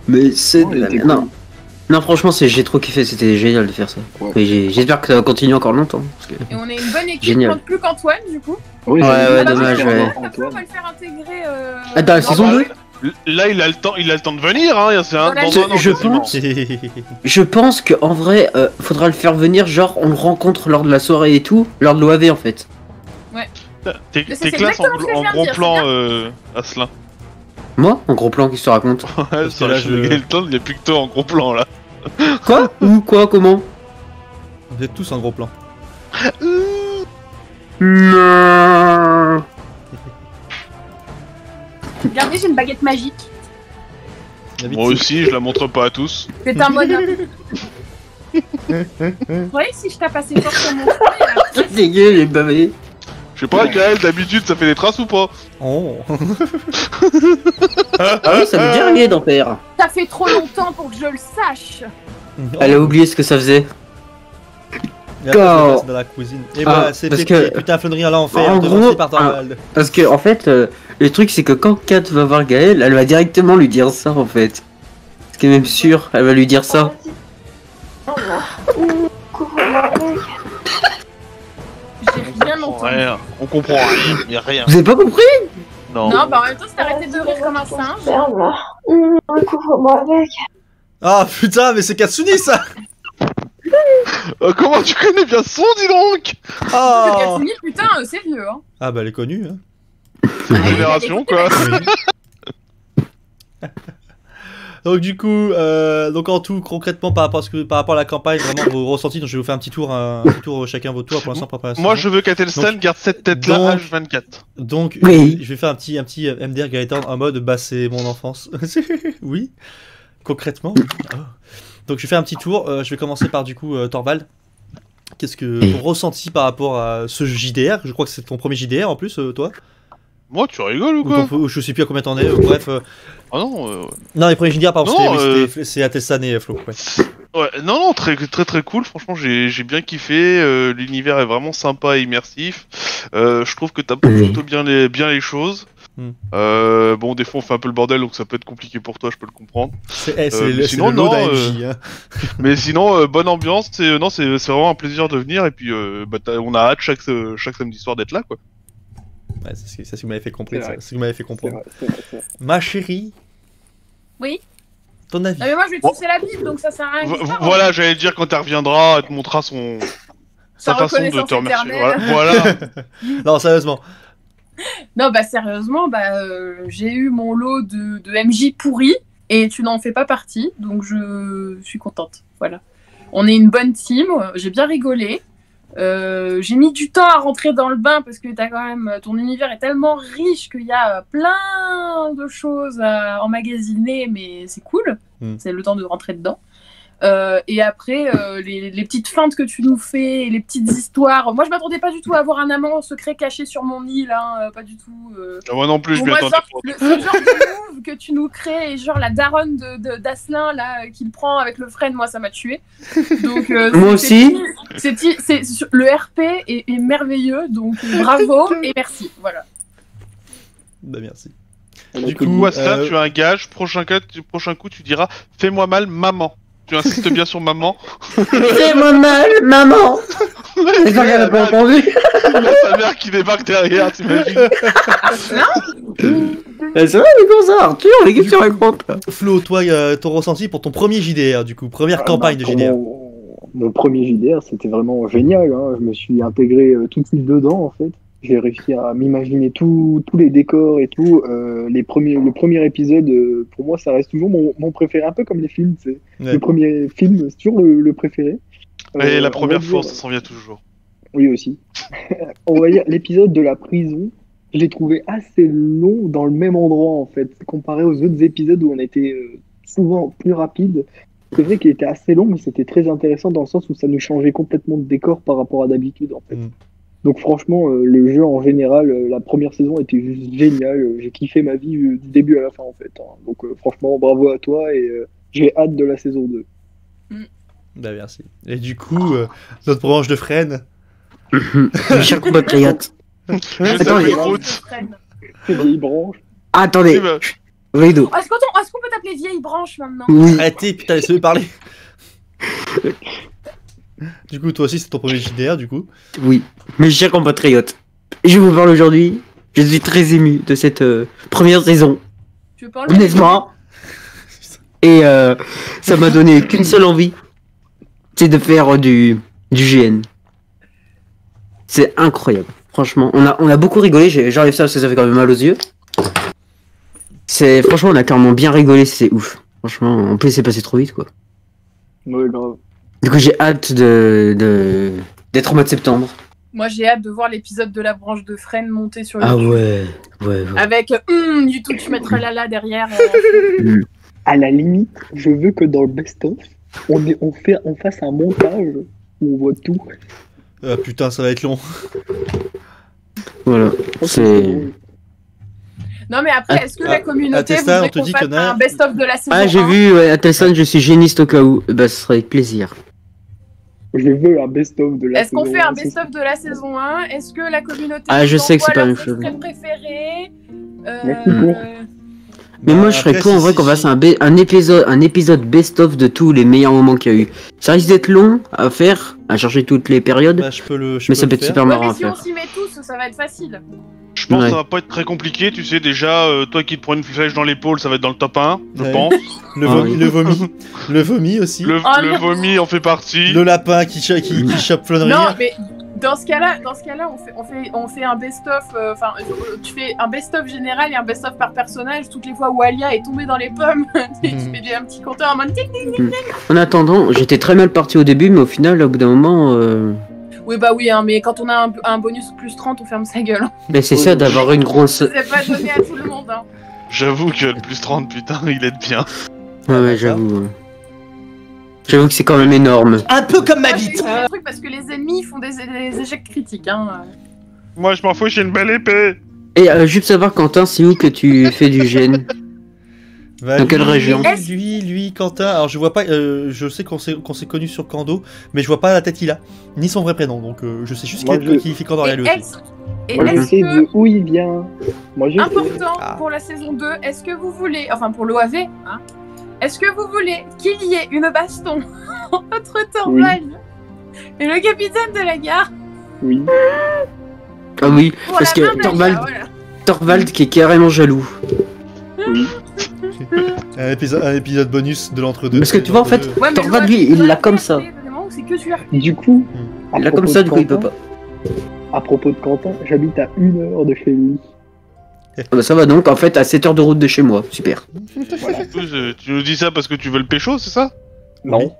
Mais c'est de la merde. Non. Non, franchement, j'ai trop kiffé, c'était génial de faire ça.
Ouais.
Et j'espère que ça va continuer encore longtemps. Parce que...
et on est une bonne équipe,
Génial.
compte plus qu'Antoine du coup.
Oui,
Ouais,
j'avais
ouais,
dit,
dommage,
c'est
ouais.
vraiment
Comme ça, on
Antoine.
va le faire intégrer.
Attends,
dans
saison
le-
2
Là il a le temps de venir hein, c'est un
Dans la-
dans un an.
Je
quasiment.
pense. Je pense qu'en vrai, faudra le faire venir, genre on le rencontre lors de la soirée et tout, lors de l'OAV en fait.
T'es
Mais c'est
classe
exactement ce que je
en
viens de
gros
dire,
plan Asselin.
Moi, en gros plan, qu'est-ce que tu racontes?
Ouais,
que
sur
là,
la
je-
chaîne de Gaëtan, il n'y a plus que toi en gros plan là.
Quoi? Ou quoi? Comment?
Vous êtes tous en gros plan.
Non.
Regardez, j'ai une baguette magique.
Moi aussi, je la montre pas à tous.
C'est un bonhomme. Vous voyez si je tape assez fort sur mon front, il y a-
C'est dégueu, j'ai bavé.
Je sais pas, Gaël, d'habitude ça fait des traces ou pas?
Oh.
Ah oui, ça me dit rien d'en faire.
ça fait trop longtemps pour que je le sache.
Elle a oublié ce que ça faisait.
Il y a pas de place dans la cuisine. Et
Ah,
voilà, c'est
parce
pété,
que-
putain, Flonnerie à l'enfer,
En
devancé
gros,
par Torvald.
Parce que en fait, le truc c'est que quand Kat va voir Gaël, elle va directement lui dire ça en fait. Ce qui est même sûr, elle va lui dire ça.
J'ai rien entendu.
Rien, on comprend rien, y'a rien.
Vous avez pas compris?
Non.
Non, bah en même temps, si t'arrêtais de rire comme un singe.
Couvre-moi avec.
Ah putain, mais c'est Katsuni ça.
Comment tu connais bien son, dis donc?
Ah.
Katsuni, putain, c'est vieux, hein.
Ah bah elle est connue. Hein.
Génération quoi.
Donc du coup, donc en tout, concrètement par rapport à la campagne, vraiment vos ressentis, donc je vais vous faire un petit tour chacun votre tour pour l'instant.
Moi je veux qu'Atelstan
Donc-
garde cette tête là
donc-
H24.
Donc
Oui.
je vais faire un petit MDR Gaëtan en mode bah c'est mon enfance. Oui, concrètement. Oh. Donc je vais faire un petit tour. Je vais commencer par du coup Torvald. Qu'est-ce que ton ressenti par rapport à ce JDR? Je crois que c'est ton premier JDR en plus, toi.
Moi tu rigoles ou
Ou
quoi?
je sais plus à combien t'en es. Bref.
Ah non.
Non, les premiers JDR, pardon,
Non,
c'est Atelstan et Flo. Ouais.
Ouais, non, très cool. Franchement, j'ai bien kiffé. L'univers est vraiment sympa et immersif. Je trouve que t'apportes plutôt bien les choses. Bon, des fois on fait un peu le bordel, donc ça peut être compliqué pour toi, je peux le comprendre.
C'est
sinon,
le lot
non,
d'AMJ, hein.
Mais sinon, bonne ambiance, c'est vraiment un plaisir de venir, et puis on a hâte chaque samedi soir d'être là, quoi.
Ouais, c'est ce que vous m'avez fait comprendre.
C'est
C'est ce que vous m'avez fait comprendre.
C'est vrai.
Ma chérie,
Oui.
ton avis?
Non, mais moi, je vais te sucer la Bible, donc ça sert à rien. que je parle.
Voilà, j'allais dire, quand elle reviendra, elle te montrera sa façon de te remercier. Voilà.
Non, sérieusement.
Non, bah sérieusement, j'ai eu mon lot de MJ pourris et tu n'en fais pas partie, donc je suis contente. Voilà. On est une bonne team, j'ai bien rigolé. J'ai mis du temps à rentrer dans le bain parce que ton univers est tellement riche qu'il y a plein de choses à emmagasiner, mais c'est cool. C'est le temps de rentrer dedans. Et après, les petites feintes que tu nous fais, les petites histoires. Moi, je m'attendais pas du tout à avoir un amant secret caché sur mon île, pas du tout.
Moi non plus, je m'y attendais pas.
Ce genre de move que tu nous crées, et genre la daronne d'Asselin là qu'il prend avec le frère, moi ça m'a tué. Donc
moi aussi.
Le RP est merveilleux, donc bravo et merci. Voilà.
Bah merci.
Du coup, Asselin, tu as un gage. Prochain coup, tu diras fais-moi mal, maman. Tu insistes bien sur maman.
Fais-moi mal, maman. J'espère qu'elle a pas entendu.
Sa mère qui débarque derrière, t'imagines?
C'est vrai, mais comme ça, Arthur, les questions racontent.
Flo, toi, ton ressenti pour ton premier JDR, du coup, première campagne de JDR.
Mon premier JDR, c'était vraiment génial. Hein. Je me suis intégré tout de suite dedans, en fait. J'ai réussi à m'imaginer tous les décors et tout. Le premier épisode, pour moi, ça reste toujours mon préféré, un peu comme les films. Ouais. Le premier film, c'est toujours le préféré.
Et la première fois, ça s'en vient toujours.
Oui, aussi. On va dire l'épisode de la prison, je l'ai trouvé assez long dans le même endroit, en fait, comparé aux autres épisodes où on était souvent plus rapide. C'est vrai qu'il était assez long, mais c'était très intéressant dans le sens où ça nous changeait complètement de décor par rapport à d'habitude, en fait. Donc franchement, le jeu en général, la première saison était juste géniale. J'ai kiffé ma vie du début à la fin, en fait. Hein. Donc franchement, bravo à toi et j'ai hâte de la saison 2.
Bah merci. Et du coup, notre branche de Fresne.
Mes chers compatriotes.
Attendez.
C'est vieille branche.
Attendez. Rideau.
Est-ce qu'on peut t'appeler vieille branche maintenant?
Oui.
Arrêtez, putain, laissez-le parler. Du coup, toi aussi, c'est ton premier JDR, du coup.
Oui, mes chers compatriotes, je vous parle aujourd'hui. Je suis très ému de cette première saison.
Tu veux parler?
Honnêtement. Et ça m'a donné qu'une seule envie, c'est de faire du GN. C'est incroyable. Franchement, on a beaucoup rigolé. J'enlève ça parce que ça fait quand même mal aux yeux. Franchement, on a clairement bien rigolé. C'est ouf. Franchement, en plus, c'est passé trop vite, quoi.
Ouais, grave.
Du coup, j'ai hâte d'être au mois de septembre.
Moi, j'ai hâte de voir l'épisode de la branche de Fresne monter sur
Ah
YouTube.
ouais.
Avec YouTube, je mettrai Lala derrière.
À la limite, je veux que dans le best-of, on fasse un montage où on voit tout.
Ah putain, ça va être long.
Voilà, c'est...
Non mais après, est-ce que la communauté
Tesla,
voudrait
on te
qu'on
dit
fasse
qu'il y en a-
un best-of de la saison 1?
Ah, j'ai vu, ouais, à Tesson, je suis géniste au cas où. Bah, ce serait avec plaisir.
Je veux un best-of de la
Est-ce
saison
qu'on fait un
1,
best-of de la saison 1? Est-ce que la communauté
Ah, je
nous
sais que c'est
envoie
pas la
leurs
même chose.
extraits préférés?
Merci pour.
Mais moi, je serais pour en vrai qu'on fasse un épisode best-of de tous les meilleurs moments qu'il y a eu. Ça risque d'être long à faire, à chercher toutes les périodes.
Bah,
mais ça peut être super
Ouais,
marrant
mais
à
si on
faire.
s'y met tous, ça va être facile.
Je pense
Ouais.
que ça va pas être très compliqué, tu sais, déjà, toi qui te prends une flèche dans l'épaule, ça va être dans le top 1, je
Ouais.
pense.
Le
Ah
vomi,
oui.
le vomi, le vomi aussi.
Le
Oh, non.
vomi en fait partie.
Le lapin qui chope Flonnery.
Non, mais dans ce cas-là, on fait un best-of. Enfin, tu fais un best-of général et un best-of par personnage. Toutes les fois où Alia est tombée dans les pommes, tu fais un petit compteur en mode tic tic tic.
En attendant, j'étais très mal parti au début, mais au final, au bout d'un moment,
Oui, bah oui, hein, mais quand on a un bonus plus 30, on ferme sa gueule.
mais c'est ça d'avoir une grosse.
C'est pas donné à tout le monde. Hein.
J'avoue que le plus 30, putain, il aide bien.
Ouais, j'avoue. J'avoue que c'est quand même énorme.
Un peu comme ma
Moi, j'ai
bite.
eu des trucs parce que les ennemis font des échecs critiques. Hein.
Moi, je m'en fous, j'ai une belle épée.
Et juste savoir, Quentin, c'est où que tu fais du GN?
Bah,
Dans quelle région?
Lui, Quentin. Alors je vois pas. Je sais qu'on s'est connu sur Kando, mais je vois pas la tête qu'il a, ni son vrai prénom. Donc je sais juste
Moi,
qu'il fait Kando
Et
Royale aussi.
Et
Moi, je
est-ce
sais
que,
de où il vient. Moi, je sais.
important
Ah.
pour la saison 2, est-ce que vous voulez, enfin pour l'OAV, hein, est-ce que vous voulez qu'il y ait une baston entre Torvald et le capitaine de la gare
Oui.
Ah oui,
pour
parce
la main
que
de la
Torvald,
gare, voilà.
Torvald qui est carrément jaloux.
Oui.
Un épisode bonus de l'entre-deux.
Parce que tu vois, en fait,
Ouais, mais
Torvald,
l'OAV,
lui, il l'a
l'OAV,
comme ça.
c'est vraiment où c'est que du RP.
Du coup, à
Il l'a comme
propos
ça,
de
du coup, il peut
Quentin-
pas.
À propos de Quentin, j'habite à 1 heure de chez lui.
Ah bah ça va donc, en fait, à 7 heures de route de chez moi. Super.
Tu nous dis ça parce que tu veux le pécho, c'est ça?
Non.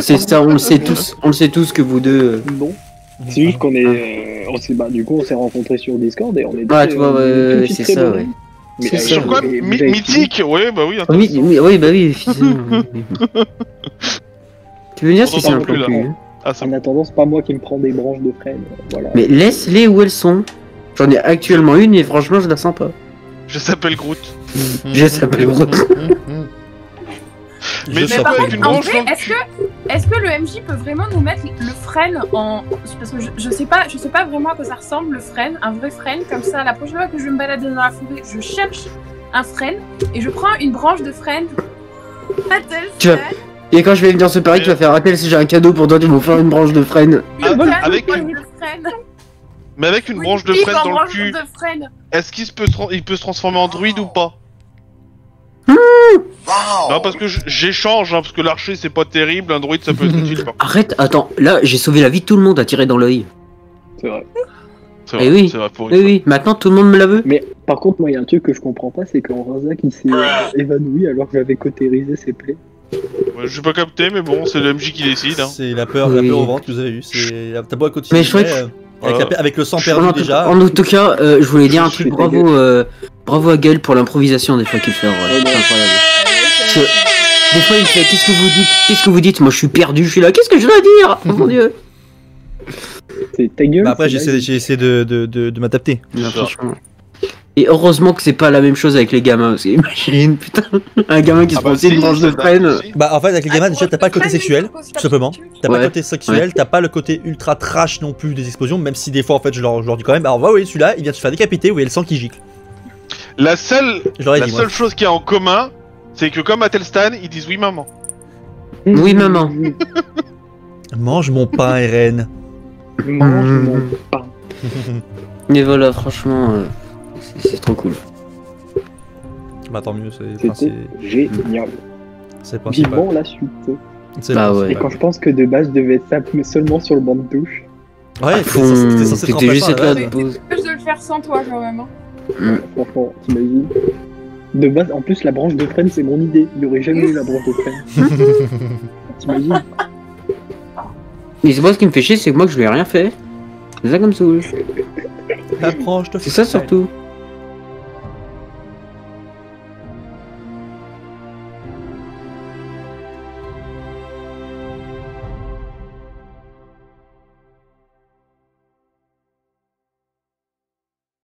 C'est ça, on le sait tous que vous deux.
Non. C'est juste qu'on est. Du coup, on s'est rencontrés sur Discord et on est.
Ouais, tu vois, ouais, c'est ça, ouais.
Mais,
C'est ça,
Sur quoi?
mais vous avez
Mythique? Ouais, bah oui,
Ah oui,
intéressant.
oui, bah oui. Tu veux dire si
On
c'est un
t'entend
plan
plus, là.
cul?
Ah, c'est
En attendant, c'est pas moi qui me prends des branches de frêne. Voilà.
Mais laisse-les où elles sont. J'en ai actuellement une et franchement, je la sens pas.
Je s'appelle Groot.
Je s'appelle Groot.
Mais
Je
c'est
sens
pas
pas.
avec une
En
branche,
vrai,
donc.
est-ce que le MJ peut vraiment nous mettre le frêne en... Parce que je sais pas vraiment à quoi ça ressemble, le frêne, un vrai frêne, comme ça, la prochaine fois que je vais me balader dans la forêt, je cherche un frêne, et je prends une branche de frêne.
Tu vas- Et quand je vais venir se Paris, tu vas faire appel si j'ai un cadeau pour toi, tu vas faire une branche de frêne.
Ah, avec une...
de frêne.
Mais avec une
Oui,
branche de
oui,
frêne
en
dans le
branche
cul,
de frêne.
est-ce qu'il il peut se transformer en druide ou pas? Non, parce que j'échange, hein, parce que l'archer c'est pas terrible, un druide ça peut être utile. Par contre.
Arrête, attends, là j'ai sauvé la vie de tout le monde à tirer dans l'œil.
C'est vrai.
C'est
Eh
vrai,
oui.
c'est vrai, pour
Oui, oui, maintenant tout le monde me la veut.
Mais par contre, moi, il y a un truc que je comprends pas, c'est qu'en Razak, il s'est évanoui alors que j'avais cautérisé ses plaies.
Ouais, je suis pas capté, mais bon, c'est le MJ qui décide. Hein.
C'est la peur
Oui.
au ventre que vous avez eu. C'est t'as beau à continuer.
Mais je trouvais que-
Avec le sang
En
perdu
tout-
déjà.
En tout cas, je voulais dire un truc,
suis
bravo à Gaël pour l'improvisation des fois qu'il fait. C'est incroyable. Des fois il fait qu'est-ce que vous dites? Qu'est-ce que vous dites? Moi je suis perdu, je suis là, qu'est-ce que je dois dire? Oh mon dieu!
C'est ta gueule.
Bah après
c'est
j'ai essayé de m'adapter.
Non, franchement. Et heureusement que c'est pas la même chose avec les gamins, parce que imagine, putain, un gamin qui se prend aussi une branche de frêne.
Bah en fait avec les gamins déjà t'as pas le côté sexuel, tout simplement. T'as pas
Ouais.
le côté sexuel, t'as pas le côté ultra trash non plus des explosions, même si des fois en fait je leur dis quand même, alors oui celui-là il vient de se faire décapiter, oui il y a le sang qui gicle.
La seule
Je leur ai dit moi.
seule chose qu'il y a en commun, c'est que comme à Telstan, ils disent oui maman.
Oui, maman.
Mange mon pain RN.
Mange mon pain.
Mais voilà, franchement, c'est trop cool.
Bah tant mieux, c'est
C'était génial.
c'est principal.
Vivement la suite.
C'est
Bah
le
ouais.
Et quand je pense que de base, je devais être simple seulement sur le banc de touche.
Ouais,
À
c'était
fond,
censé être
t'étais juste
remplaçant,
là
ouais.
de pause.
Je le faire sans toi quand même. Hein.
Franchement, t'imagines. De base, en plus, la branche de frêne, c'est mon idée. Il n'y aurait jamais eu la branche de frêne. T'imagines.
Mais c'est moi ce qui me fait chier, c'est que moi que je lui ai rien fait. C'est ça comme ça.
La branche de
C'est ça
frêne.
surtout.